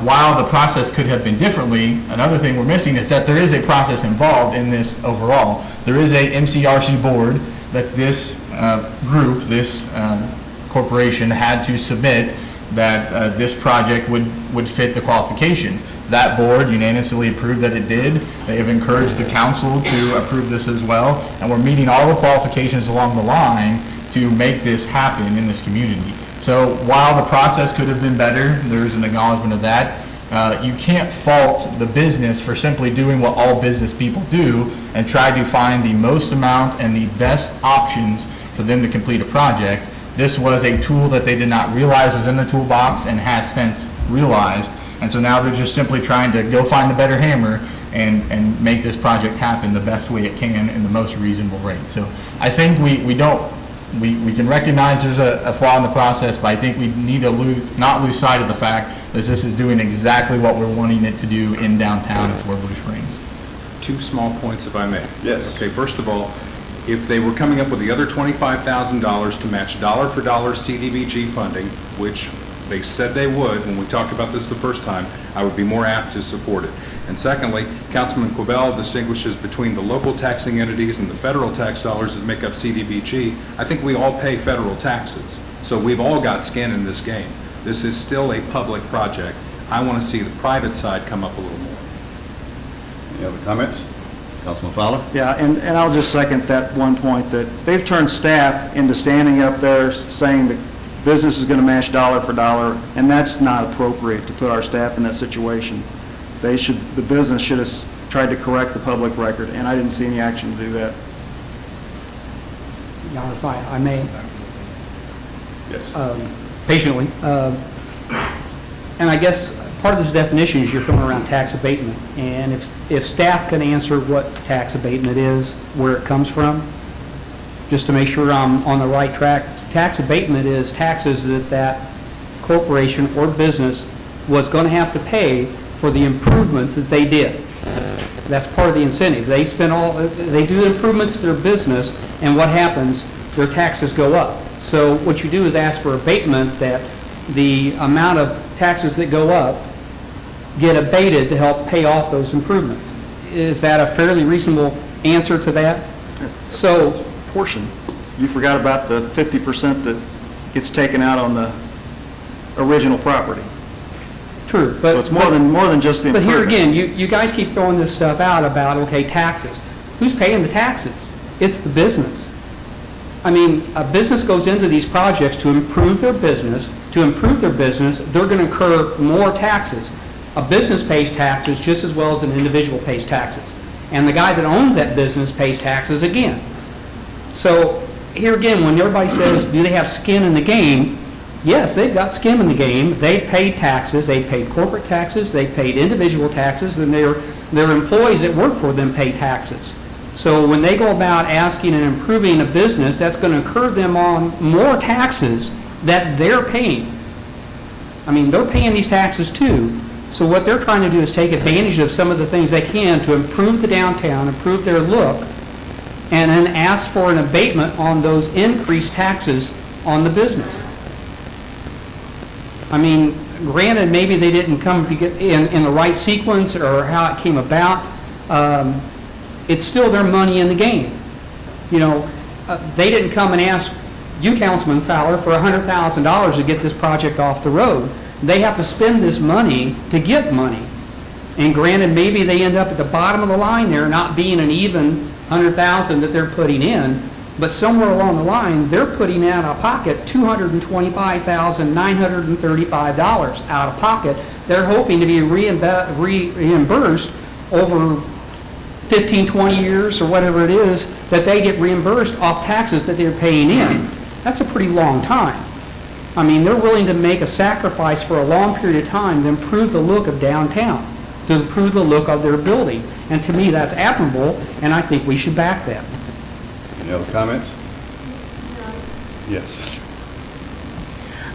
While the process could have been differently, another thing we're missing is that there is a process involved in this overall. There is a MCRC board that this group, this corporation had to submit that this project would fit the qualifications. That board unanimously approved that it did. They have encouraged the council to approve this as well, and we're meeting all the qualifications along the line to make this happen in this community. So while the process could have been better, there's an acknowledgement of that. You can't fault the business for simply doing what all business people do and try to find the most amount and the best options for them to complete a project. This was a tool that they did not realize was in the toolbox and has since realized. And so now they're just simply trying to go find the better hammer and make this project happen the best way it can in the most reasonable rate. So I think we don't we can recognize there's a flaw in the process, but I think we need to not lose sight of the fact that this is doing exactly what we're wanting it to do in downtown in Fort Blue Springs. Two small points, if I may. Yes. Okay, first of all, if they were coming up with the other $25,000 to match dollar for dollar CDBG funding, which they said they would when we talked about this the first time, I would be more apt to support it. And secondly, Councilman Quibell distinguishes between the local taxing entities and the federal tax dollars that make up CDBG. I think we all pay federal taxes, so we've all got skin in this game. This is still a public project. I want to see the private side come up a little more. Any other comments? Councilman Fowler? Yeah, and I'll just second that one point, that they've turned staff into standing up there saying that business is going to match dollar for dollar, and that's not appropriate to put our staff in that situation. The business should have tried to correct the public record, and I didn't see any action to do that. Your Honor, if I may, Yes. patiently, and I guess part of this definition is you're throwing around tax abatement, and if staff can answer what tax abatement is, where it comes from, just to make sure I'm on the right track. Tax abatement is taxes that corporation or business was going to have to pay for the improvements that they did. That's part of the incentive. They do the improvements to their business, and what happens? Their taxes go up. So what you do is ask for abatement, that the amount of taxes that go up get abated to help pay off those improvements. Is that a fairly reasonable answer to that? So, Portion. You forgot about the 50% that gets taken out on the original property. true, but... So it's more than just the But here improvement. again, you guys keep throwing this stuff out about, okay, taxes. Who's paying the taxes? It's the business. I mean, a business goes into these projects to improve their business. To improve their business, they're going to incur more taxes. A business pays taxes just as well as an individual pays taxes. And the guy that owns that business pays taxes again. So here again, when everybody says, do they have skin in the game? Yes, they've got skin in the game. They paid taxes. They paid corporate taxes. They paid individual taxes. And their employees that work for them pay taxes. So when they go about asking and improving a business, that's going to incur them on more taxes that they're paying. I mean, they're paying these taxes too. So what they're trying to do is take advantage of some of the things they can to improve the downtown, improve their look, and then ask for an abatement on those increased taxes on the business. I mean, granted, maybe they didn't come to get in the right sequence or how it came about. It's still their money in the game. You know, they didn't come and ask you, Councilman Fowler, for $100,000 to get this project off the road. They have to spend this money to get money. And granted, maybe they end up at the bottom of the line there, not being an even $100,000 that they're putting in, but somewhere along the line, they're putting out of pocket $225,935 out of pocket. They're hoping to be reimbursed over 15, 20 years or whatever it is, that they get reimbursed off taxes that they're paying in. That's a pretty long time. I mean, they're willing to make a sacrifice for a long period of time to improve the look of downtown, to improve the look of their building. And to me, that's admirable, and I think we should back that. Any other comments? Yes.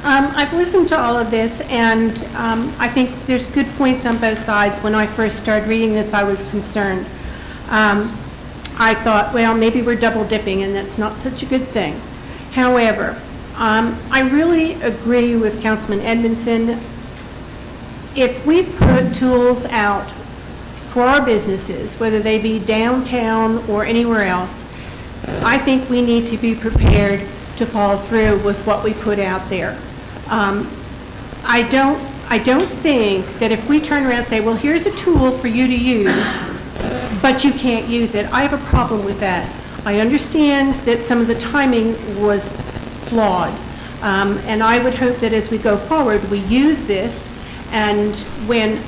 I've listened to all of this, and I think there's good points on both sides. When I first started reading this, I was concerned. I thought, well, maybe we're double dipping, and that's not such a good thing. However, I really agree with Councilman Edmondson. If we put tools out for our businesses, whether they be downtown or anywhere else, I think we need to be prepared to follow through with what we put out there. I don't think that if we turn around and say, well, here's a tool for you to use, but you can't use it, I have a problem with that. I understand that some of the timing was flawed, and I would hope that as we go forward, we use this, and when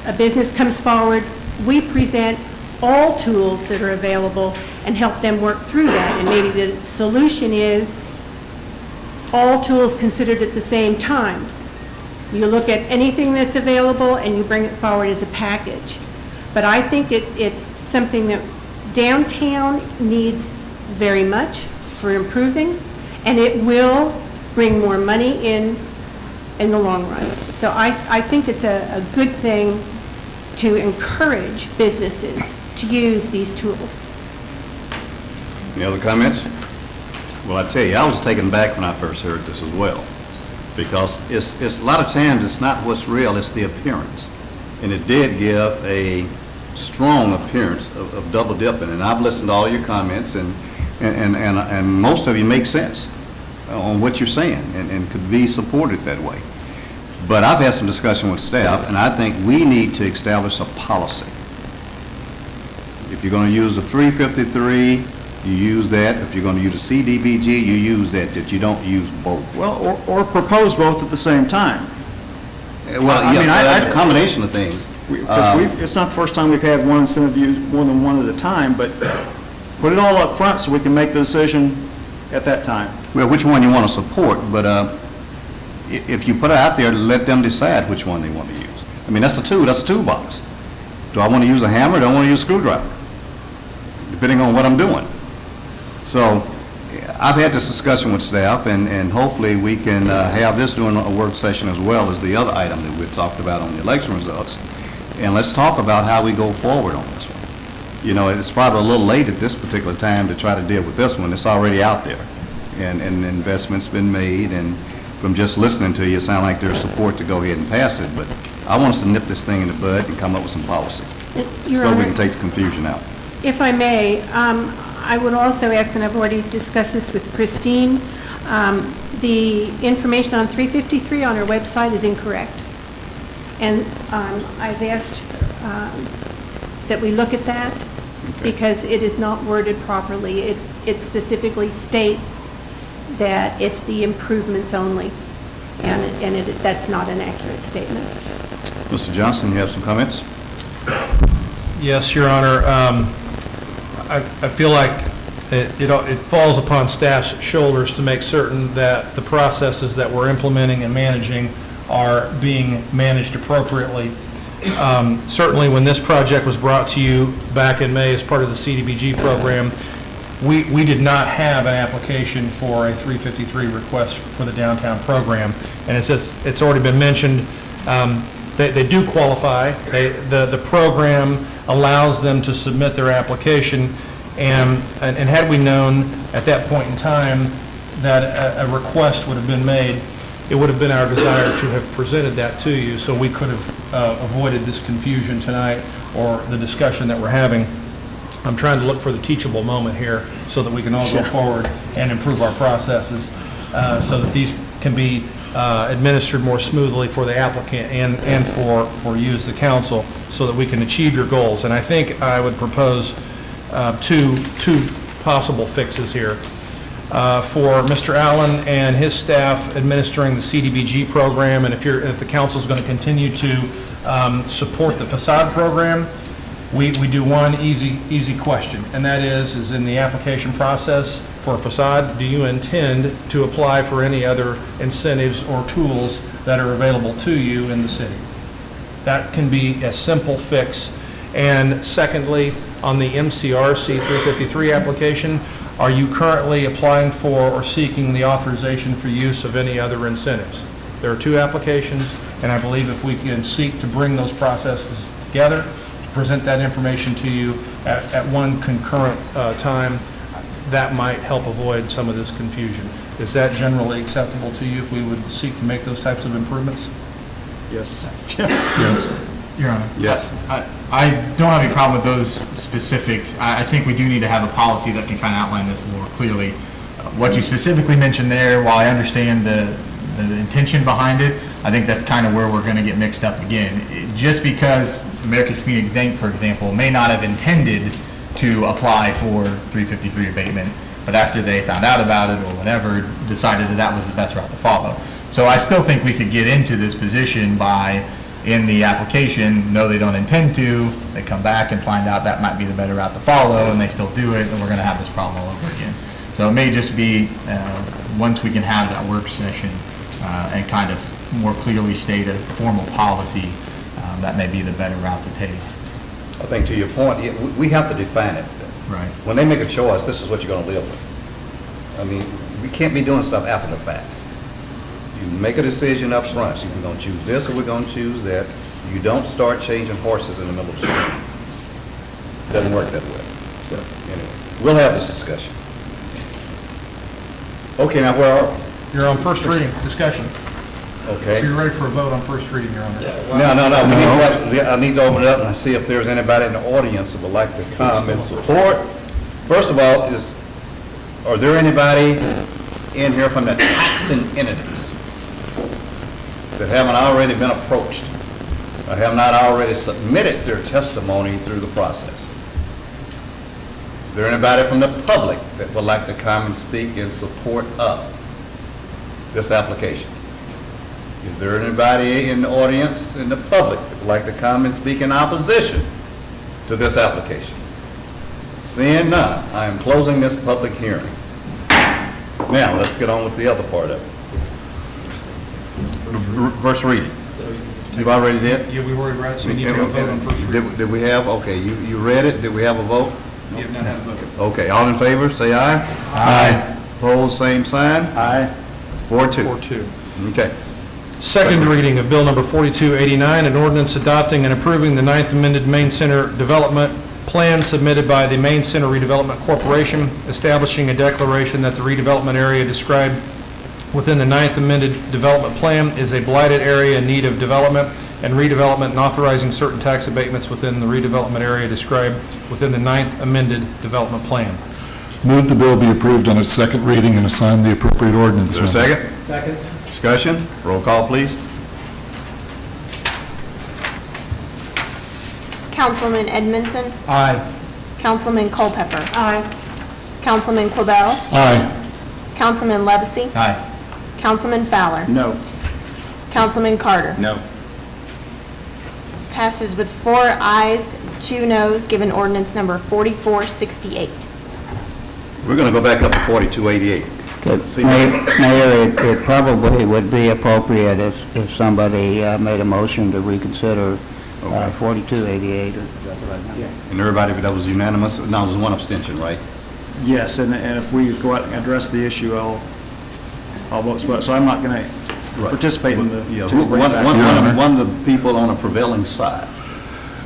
a business comes forward, we present all tools that are available and help them work through that. And maybe the solution is all tools considered at the same time. You look at anything that's available and you bring it forward as a package. But I think it's something that downtown needs very much for improving, And it will bring more money in the long run. So I think it's a good thing to encourage businesses to use these tools. Any other comments? Well, I tell you, I was taken back when I first heard this as well, because it's a lot of times it's not what's real, it's the appearance. And it did give a strong appearance of double dipping, and I've listened to all your comments, and most of you make sense on what you're saying, and could be supported that way. But I've had some discussion with staff, and I think we need to establish a policy. If you're going to use the 353, you use that. If you're going to use the CDBG, you use that you don't use both. Well, or propose both at the same time. Well, I mean, a combination of things. It's not the first time we've had one incentive use more than one at a time, but put it all up front so we can make the decision at that time. Well, which one you want to support, but if you put it out there, let them decide which one they want to use. I mean, that's a toolbox. Do I want to use a hammer or do I want to use a screwdriver? Depending on what I'm doing. So I've had this discussion with staff, and hopefully we can have this during a work session as well as the other item that we talked about on the election results. And let's talk about how we go forward on this one. You know, it's probably a little late at this particular time to try to deal with this one. It's already out there, and the investment's been made, and from just listening to you, it sounds like there's support to go ahead and pass it, but I want us to nip this thing in the bud and come up with some policy Your so we Honor, can take the confusion out. If I may, I would also ask, and I've already discussed this with Christine, the information on 353 on our website is incorrect. And I've asked that we look at that because it is not worded properly. It specifically states that it's the improvements only, and that's not an accurate statement. Mr. Johnson, you have some comments? Yes, Your Honor. I feel like it falls upon staff's shoulders to make certain that the processes that we're implementing and managing are being managed appropriately. Certainly, when this project was brought to you back in May as part of the CDBG program, we did not have an application for a 353 request for the downtown program. And it's already been mentioned, they do qualify. The program allows them to submit their application, and had we known at that point in time that a request would have been made, it would have been our desire to have presented that to you so we could have avoided this confusion tonight or the discussion that we're having. I'm trying to look for the teachable moment here so that we can all go forward and improve our processes so that these can be administered more smoothly for the applicant and for you as the council so that we can achieve your goals. And I think I would propose two possible fixes here. For Mr. Allen and his staff administering the CDBG program, and if the council is going to continue to support the facade program, we do one easy question, and that is in the application process for a facade, do you intend to apply for any other incentives or tools that are available to you in the city? That can be a simple fix. And secondly, on the MCRC 353 application, are you currently applying for or seeking the authorization for use of any other incentives? There are two applications, and I believe if we can seek to bring those processes together, present that information to you at one concurrent time, that might help avoid some of this confusion. Is that generally acceptable to you if we would seek to make those types of improvements? Yes. Yes. Your Honor. Yes. I don't have any problem with those specific. I think we do need to have a policy that can kind of outline this more clearly. What you specifically mentioned there, while I understand the intention behind it, I think that's kind of where we're going to get mixed up again. Just because America's Community Bank, for example, may not have intended to apply for 353 abatement, but after they found out about it or whatever, decided that was the best route to follow. So I still think we could get into this position by, in the application, no, they don't intend to, they come back and find out that might be the better route to follow, and they still do it, and we're going to have this problem all over again. So it may just be, once we can have that work session and kind of more clearly state a formal policy, that may be the better route to take. I think to your point, we have to define it. Right. When they make a choice, this is what you're going to live with. I mean, We can't be doing stuff after the fact. You make a decision up front. We're going to choose this or we're going to choose that. You don't start changing horses in the middle of the stream. Doesn't work that way. So, anyway, we'll have this discussion. Okay, now where are we? You're on first reading, discussion. Okay. So you're ready for a vote on first reading, Your Honor? No. I need to open it up and see if there's anybody in the audience that would like to come and support. First of all, are there anybody in here from the taxing entities that haven't already been approached or have not already submitted their testimony through the process? Is there anybody from the public that would like to come and speak in support of this application? Is there anybody in the audience, in the public, that would like to come and speak in opposition to this application? Seeing none, I am closing this public hearing. Now, let's get on with the other part of it. First reading. You've already did? Yeah, we already read it, so we need to vote on first reading. Did we have, okay, you read it, did we have a vote? You have not had a vote. Okay, all in favor, say aye. Aye. Opposed, same sign. Aye. 4-2. 4-2. Okay. Second reading of Bill Number 4289, an ordinance adopting and approving the Ninth Amended Main Center Development Plan submitted by the Main Center Redevelopment Corporation, establishing a declaration that the redevelopment area described within the Ninth Amended Development Plan is a blighted area in need of development and redevelopment, and authorizing certain tax abatements within the redevelopment area described within the Ninth Amended Development Plan. Move the bill be approved on its second reading and assign the appropriate ordinance. Is there a second? Second. Discussion? Roll call, please. Councilman Edmondson. Aye. Councilman Culpepper. Aye. Councilman Quabell. Aye. Councilman Levesey. Aye. Councilman Fowler. No. Councilman Carter. No. Passes with 4 ayes, 2 noes, given ordinance number 4468. We're going to go back up to 4288. See, Mayor, it probably would be appropriate if somebody made a motion to reconsider 4288. And everybody, that was unanimous? No, there was one abstention, right? Yes, and if we go out and address the issue, I'll vote, so I'm not going to participate in the... Yeah, to bring it back. one of the people on the prevailing side.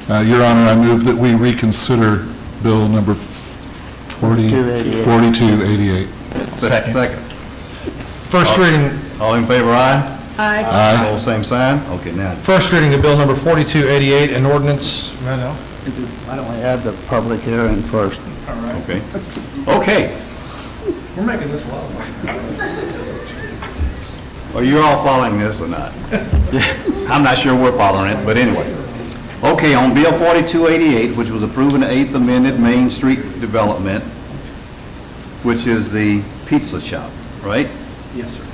Your Honor, I move that we reconsider Bill number 4288. Second. First reading, All in favor, aye? Aye. Aye. All same sign? Okay, now, first reading of Bill Number 4288, an ordinance, Why don't we have the public hearing first? okay. Okay. We're making this law. Are you all following this or not? I'm not sure we're following it, but anyway. Okay, on Bill 4288, which was approving the 8th Amended Main Street Development, which is the pizza shop, right? Yes, sir.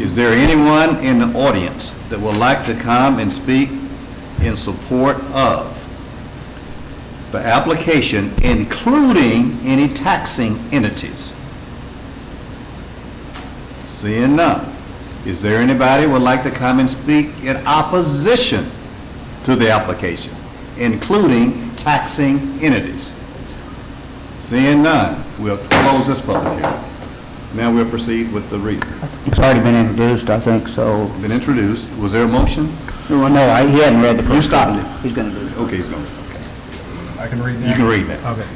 Is there anyone in the audience that would like to come and speak in support of the application, including any taxing entities? Seeing none. Is there anybody who would like to come and speak in opposition to the application, including taxing entities? Seeing none, we'll close this public hearing. Now we'll proceed with the reading. It's already been introduced, I think, so... Been introduced. Was there a motion? Well, no, he hadn't read the first... You stopped reading. it. He's going to do it. Okay, he's going to, okay. I can read now? You can read that. Okay.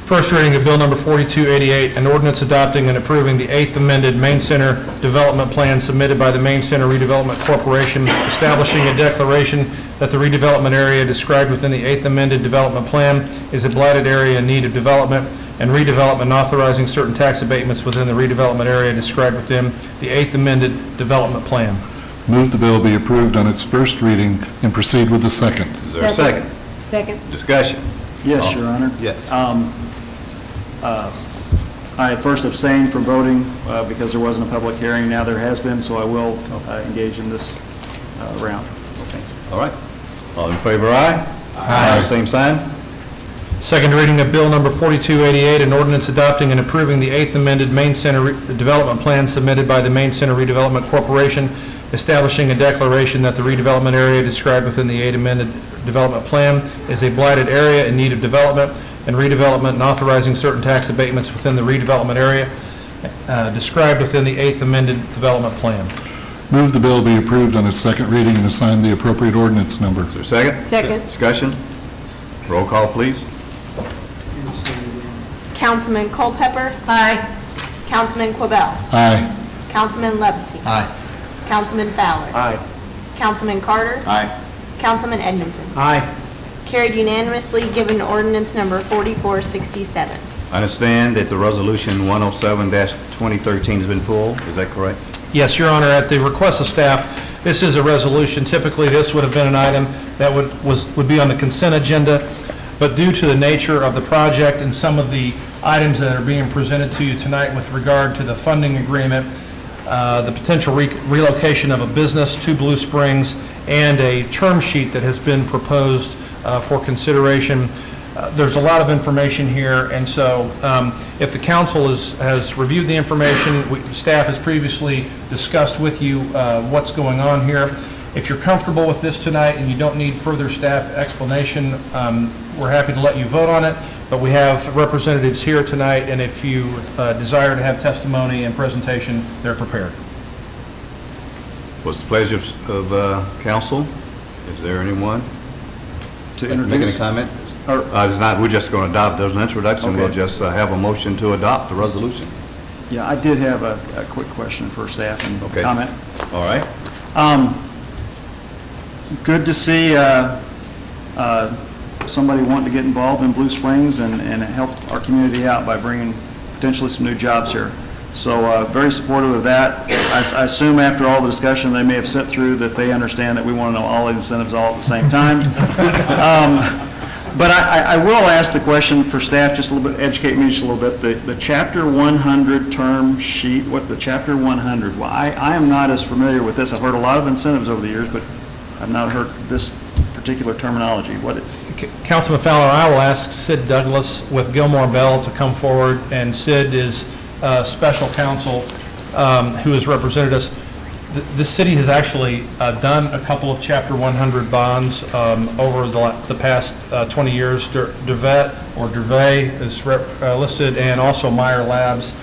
First reading of Bill Number 4288, an ordinance adopting and approving the 8th Amended Main Center Development Plan submitted by the Main Center Redevelopment Corporation, establishing a declaration that the redevelopment area described within the 8th Amended Development Plan is a blighted area in need of development, and redevelopment, and authorizing certain tax abatements within the redevelopment area described within the 8th Amended Development Plan. Move the bill be approved on its first reading and proceed with the second. Is there a second? Second. Discussion? Yes, Your Honor. Yes. I at first abstained from voting because there wasn't a public hearing. Now there has been, so I will engage in this round. Okay. All right. All in favor, aye? Aye. Same sign? Second reading of Bill Number 4288, an ordinance adopting and approving the 8th Amended Main Center Development Plan submitted by the Main Center Redevelopment Corporation, establishing a declaration that the redevelopment area described within the 8th Amended Development Plan is a blighted area in need of development, and redevelopment, and authorizing certain tax abatements within the redevelopment area described within the 8th amended development plan. Move the bill be approved on its second reading and assign the appropriate ordinance number. Is there a second? Second. Discussion? Roll call, please. Councilman Culpepper. Aye. Councilman Quabell. Aye. Councilman Levesey. Aye. Councilman Fowler. Aye. Councilman Carter. Aye. Councilman Edmondson. Aye. Carried unanimously, given ordinance number 4467. I understand that the resolution 107-2013 has been pulled. Is that correct? Yes, Your Honor, at the request of staff, this is a resolution. Typically, this would have been an item that would be on the consent agenda, but due to the nature of the project and some of the items that are being presented to you tonight with regard to the funding agreement, the potential relocation of a business to Blue Springs, and a term sheet that has been proposed for consideration. There's a lot of information here, and so if the council has reviewed the information, staff has previously discussed with you what's going on here. If you're comfortable with this tonight and you don't need further staff explanation, we're happy to let you vote on it, but we have representatives here tonight, and if you desire to have testimony and presentation, they're prepared. What's the pleasure of council? Is there anyone To make any introduce? comment? It's not, we're just going to adopt, there's an introduction, we'll Okay. just have a motion to adopt the resolution. Yeah, I did have a quick question for staff and Okay. comment. All right? Good to see somebody wanting to get involved in Blue Springs and help our community out by bringing potentially some new jobs here. So very supportive of that. I assume after all the discussion they may have sit through that they understand that we want to know all the incentives all at the same time. But I will ask the question for staff, just a little bit, educate me just a little bit, the Chapter 100 term sheet, what the Chapter 100, well, I am not as familiar with this. I've heard a lot of incentives over the years, but I've not heard this particular terminology. What Councilman Fowler, I will ask Sid Douglas with Gilmore Bell to come forward, and Sid is special counsel who has represented us. The city has actually done a couple of Chapter 100 bonds over the past 20 years. Dervet is listed, and also Meyer Labs,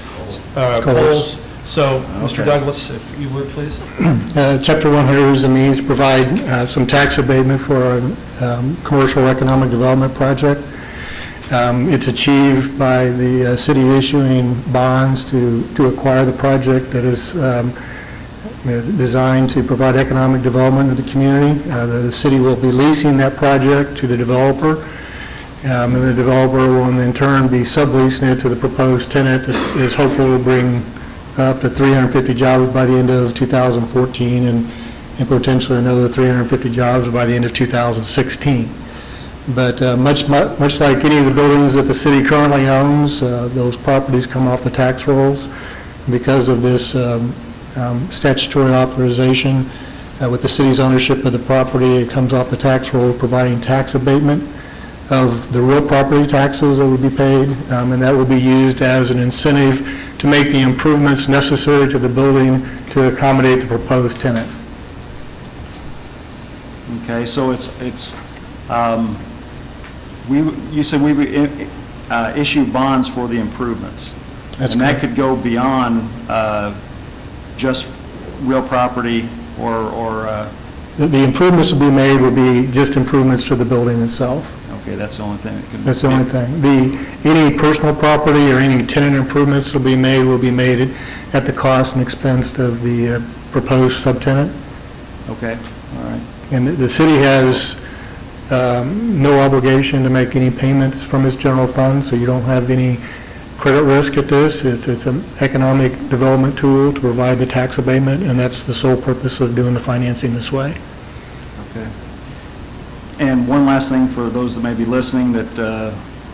Kohl's. So, Mr. Douglas, if you would, please. Chapter 100 is a means to provide some tax abatement for a commercial economic development project. It's achieved by the city issuing bonds to acquire the project that is designed to provide economic development in the community. The city will be leasing that project to the developer, and the developer will in turn be subleasing it to the proposed tenant that is hopeful to bring up to 350 jobs by the end of 2014 and potentially another 350 jobs by the end of 2016. But much like any of the buildings that the city currently owns, those properties come off the tax rolls. Because of this statutory authorization, with the city's ownership of the property, it comes off the tax roll, providing tax abatement of the real property taxes that would be paid, and that will be used as an incentive to make the improvements necessary to the building to accommodate the proposed tenant. Okay, so you said we would issue bonds for the improvements. That's and correct. that could go beyond just real property or The improvements to be made will be just improvements to the building itself. okay, that's the only thing that could. That's the only thing. Any personal property or any tenant improvements that will be made at the cost and expense of the proposed subtenant. Okay, all right. And the city has no obligation to make any payments from its general fund, so you don't have any credit risk at this. It's an economic development tool to provide the tax abatement, and that's the sole purpose of doing the financing this way. Okay. And one last thing for those that may be listening that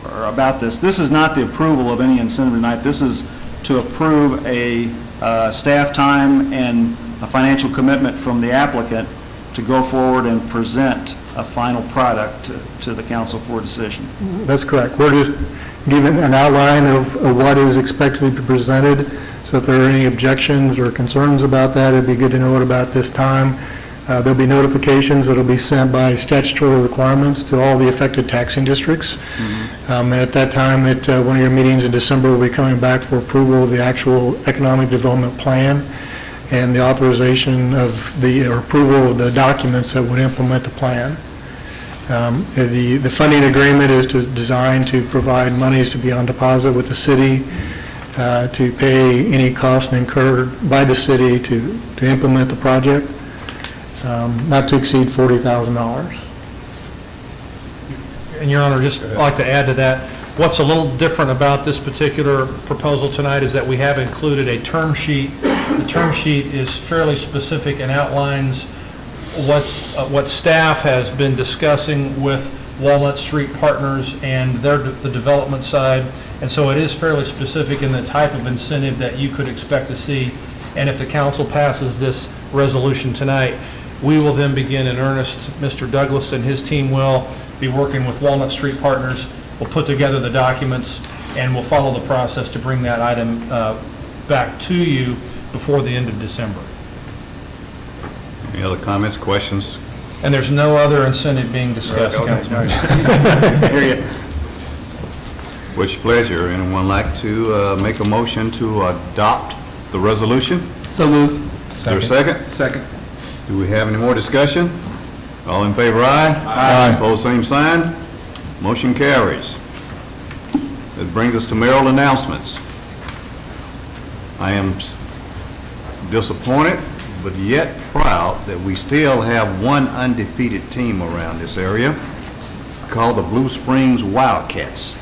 are about this. This is not the approval of any incentive tonight. This is to approve a staff time and a financial commitment from the applicant to go forward and present a final product to the council for decision. That's correct. We're just giving an outline of what is expected to be presented, so if there are any objections or concerns about that, it'd be good to know it about this time. There'll be notifications that'll be sent by statutory requirements to all the affected taxing districts. And at that time, at one of your meetings in December, we'll be coming back for approval of the actual economic development plan and the authorization of or approval of the documents that would implement the plan. The funding agreement is designed to provide monies to be on deposit with the city to pay any cost incurred by the city to implement the project, not to exceed $40,000. And Your Honor, just like to add to that, what's a little different about this particular proposal tonight is that we have included a term sheet. The term sheet is fairly specific and outlines what staff has been discussing with Walnut Street Partners and the development side. And so it is fairly specific in the type of incentive that you could expect to see. And if the council passes this resolution tonight, we will then begin in earnest. Mr. Douglas and his team will be working with Walnut Street Partners. We'll put together the documents, and we'll follow the process to bring that item back to you before the end of December. Any other comments, questions? And there's no other incentive being discussed, Councilman. What's your pleasure? Anyone like to make a motion to adopt the resolution? So moved. Is there a second? Second. Do we have any more discussion? All in favor, aye? Aye. Opposed, same sign. Motion carries. That brings us to mayoral announcements. I am disappointed, but yet proud that we still have one undefeated team around this area called the Blue Springs Wildcats,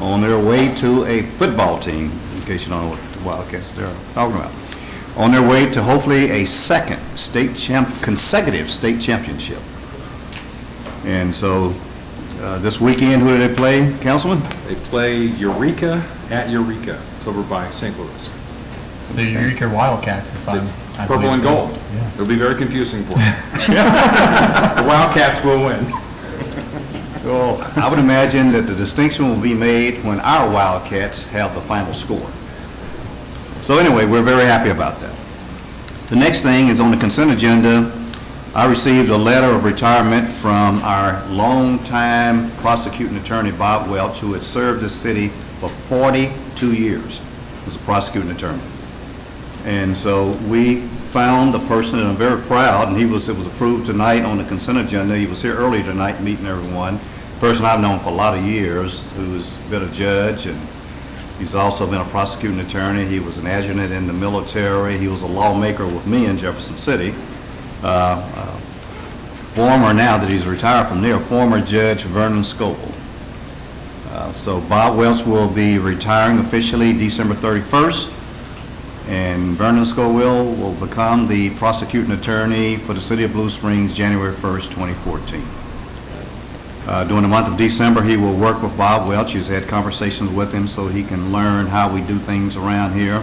on their way to a football team, in case you don't know what the Wildcats they're talking about, on their way to hopefully a second consecutive state championship. And so this weekend, who do they play, Councilman? They play Eureka at Eureka. It's over by St. Louis. So Eureka Wildcats, if I Purple believe and so. gold. It'll be very confusing for you. The Wildcats will win. Well, I would imagine that the distinction will be made when our Wildcats have the final score. So anyway, we're very happy about that. The next thing is on the consent agenda. I received a letter of retirement from our longtime prosecuting attorney, Bob Welch, who had served the city for 42 years as a prosecuting attorney. And so we found a person, and I'm very proud, and it was approved tonight on the consent agenda. He was here earlier tonight meeting everyone. A person I've known for a lot of years, who's been a judge, and he's also been a prosecuting attorney. He was an adjutant in the military. He was a lawmaker with me in Jefferson City. Former, now that he's retired from there, former Judge Vernon Scoville. So Bob Welch will be retiring officially December 31st, and Vernon Scoville will become the prosecuting attorney for the City of Blue Springs January 1st, 2014. During the month of December, he will work with Bob Welch. He's had conversations with him so he can learn how we do things around here.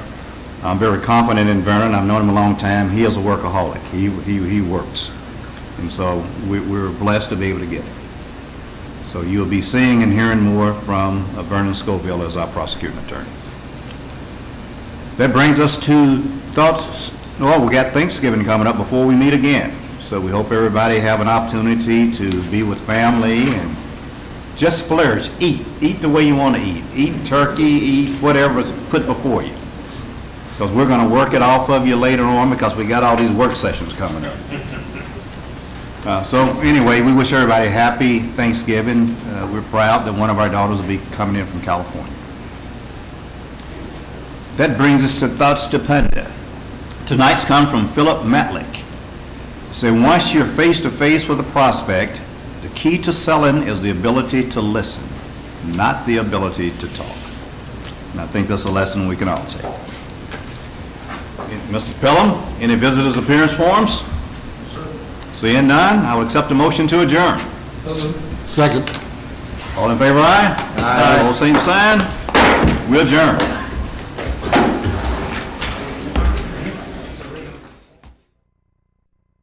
I'm very confident in Vernon. I've known him a long time. He is a workaholic. He works. And so we're blessed to be able to get him. So you'll be seeing and hearing more from Vernon Scoville as our prosecuting attorney. That brings us to thoughts. Well, we got Thanksgiving coming up before we meet again. So we hope everybody have an opportunity to be with family and just splurge, eat the way you want to eat. Eat turkey, eat whatever's put before you. Because we're going to work it off of you later on because we got all these work sessions coming up. So anyway, we wish everybody a happy Thanksgiving. We're proud that one of our daughters will be coming in from California. That brings us to Thoughts to Ponder. Tonight's come from Philip Matlick. So once you're face to face with a prospect, the key to selling is the ability to listen, not the ability to talk. And I think that's a lesson we can all take. Mr. Pelham, any visitors' appearance forms? Seeing none, I will accept a motion to adjourn. Second. All in favor, aye? Aye. All same sign. We adjourn.